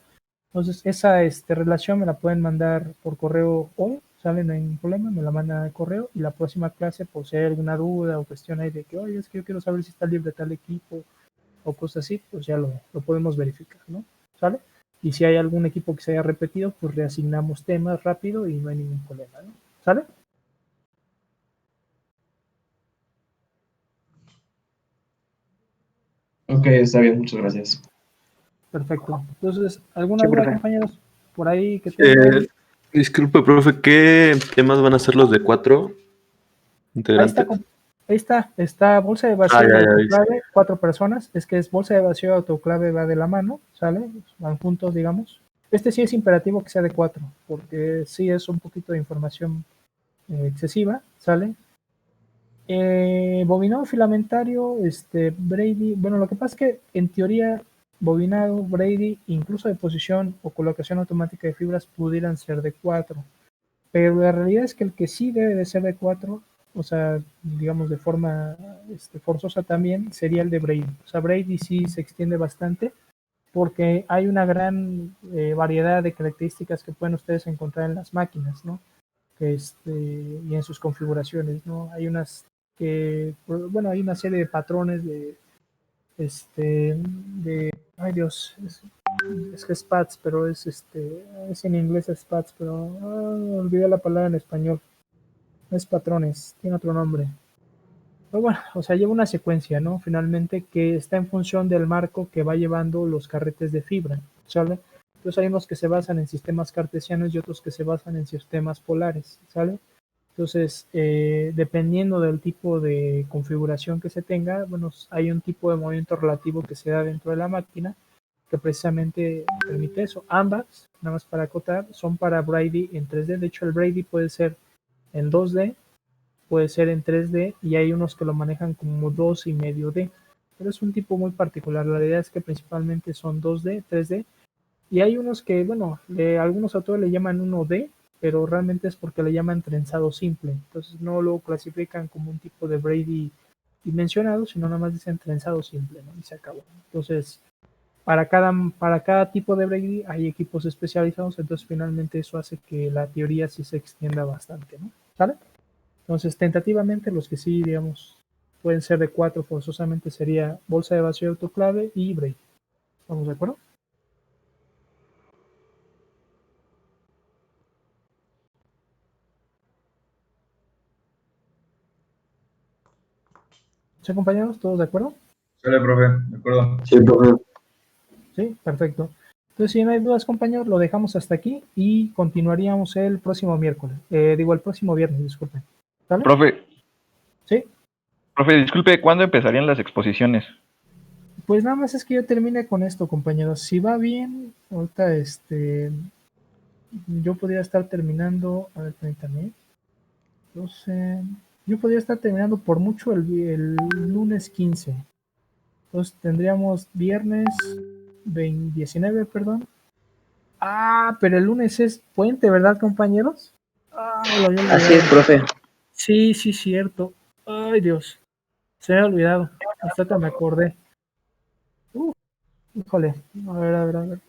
Entonces, esa relación me la pueden mandar por correo hoy, ¿sale? No hay ningún problema, me la mandan al correo y la próxima clase, por si hay alguna duda o cuestión ahí de que, oye, es que yo quiero saber si está libre tal equipo o cosas así, pues ya lo podemos verificar, ¿no? ¿Sale? Y si hay algún equipo que se haya repetido, pues reasignamos temas rápido y no hay ningún problema, ¿no? ¿Sale? Ok, está bien, muchas gracias. Perfecto. Entonces, ¿alguna Sí, duda, profe. compañeros? Por ahí que tengan. Disculpe, profe, ¿qué temas van a ser los de 4 Ahí está, integrantes? está bolsa de Ah, vacío y ya, ya, autoclave, 4 personas. Es que es bolsa de vacío y autoclave va de la mano, ¿sale? Van juntos, digamos. Este sí es imperativo que sea de 4, porque sí es un poquito de información excesiva, ¿sale? Bobinado filamentario, Brady. Bueno, lo que pasa es que en teoría, bobinado, Brady, incluso de posición o colocación automática de fibras pudieran ser de 4. Pero la realidad es que el que sí debe de ser de 4, o sea, digamos de forma forzosa también, sería el de Brady. O sea, Brady sí se extiende bastante porque hay una gran variedad de características que pueden ustedes encontrar en las máquinas, ¿no? Y en sus configuraciones, ¿no? Hay unas que, bueno, hay una serie de patrones ay Dios, es que es SPATS, pero es en inglés SPATS, pero olvidé la palabra en español. No es patrones, tiene otro nombre. Pero bueno, o sea, lleva una secuencia, ¿no? Finalmente que está en función del marco que va llevando los carretes de fibra, ¿sale? Entonces hay unos que se basan en sistemas cartesianos y otros que se basan en sistemas polares, ¿sale? Entonces, dependiendo del tipo de configuración que se tenga, bueno, hay un tipo de movimiento relativo que se da dentro de la máquina que precisamente permite eso. Ambas, nada más para acotar, son para Brady en 3D. De hecho, el Brady puede ser en 2D, puede ser en 3D y hay unos que lo manejan como 2,5D. Pero es un tipo muy particular. La idea es que principalmente son 2D, 3D y hay unos que, bueno, algunos autores le llaman 1D, pero realmente es porque le llaman trenzado simple. Entonces no lo clasifican como un tipo de Brady dimensionado, sino nada más dicen trenzado simple, ¿no? Y se acabó. Entonces, para cada tipo de Brady hay equipos especializados, entonces finalmente eso hace que la teoría sí se extienda bastante, ¿no? ¿Sale? Entonces, tentativamente, los que sí, digamos, pueden ser de 4 forzosamente sería bolsa de vacío autoclave y Brady. ¿Estamos de acuerdo? ¿Sí, compañeros? ¿Todos de acuerdo? Sale, profe, de acuerdo. Sí, profe. Sí, perfecto. Entonces, si no hay dudas, compañeros, lo dejamos hasta aquí y continuaríamos el próximo miércoles. El próximo viernes, disculpen. ¿Sale? Profe, Sí. profe, disculpe, ¿cuándo empezarían las exposiciones? Pues nada más es que yo termine con esto, compañeros. Si va bien, ahorita yo podría estar terminando, a ver, permítame. Entonces, yo podría estar terminando por mucho el lunes 15. Entonces tendríamos viernes 19, perdón. Ah, pero el lunes es puente, ¿verdad, compañeros? Ah, me lo había Así es, olvidado. profe. Sí, sí, cierto. Ay, Dios. Se me ha olvidado. Hasta ahorita me acordé. Híjole. A ver.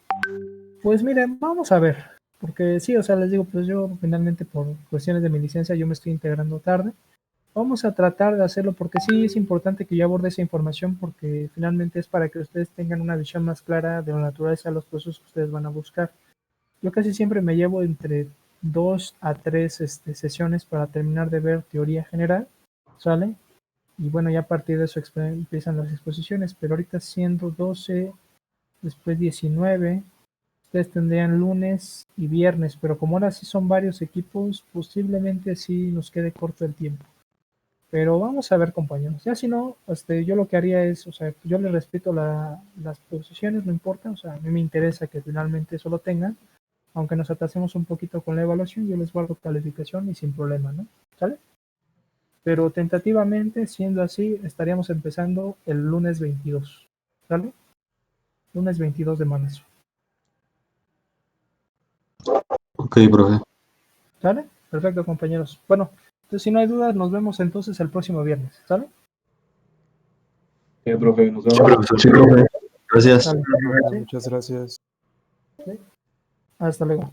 Pues miren, vamos a ver. Porque sí, o sea, les digo, pues yo finalmente por cuestiones de mi licencia yo me estoy integrando tarde. Vamos a tratar de hacerlo porque sí es importante que yo aborde esa información porque finalmente es para que ustedes tengan una visión más clara de la naturaleza de los procesos que ustedes van a buscar. Yo casi siempre me llevo entre 2 a 3 sesiones para terminar de ver teoría general, ¿sale? Y bueno, ya a partir de eso empiezan las exposiciones, pero ahorita siendo 12, después 19, ustedes tendrían lunes y viernes, pero como ahora sí son varios equipos, posiblemente sí nos quede corto el tiempo. Pero vamos a ver, compañeros. Ya si no, yo lo que haría es, o sea, yo le respeto las posiciones, no importa, o sea, a mí me interesa que finalmente eso lo tengan, aunque nos atrasemos un poquito con la evaluación, yo les guardo calificación y sin problema, ¿no? ¿Sale? Pero tentativamente, siendo así, estaríamos empezando el lunes 22, ¿sale? Lunes 22 de marzo, Ok, profe. ¿sale? Perfecto, compañeros. Bueno, entonces si no hay dudas, nos vemos entonces el próximo viernes, ¿sale? Profe, nos Sí, vemos. profesor. Sí, profe. Gracias. Sale. Sí, Muchas gracias. hasta luego.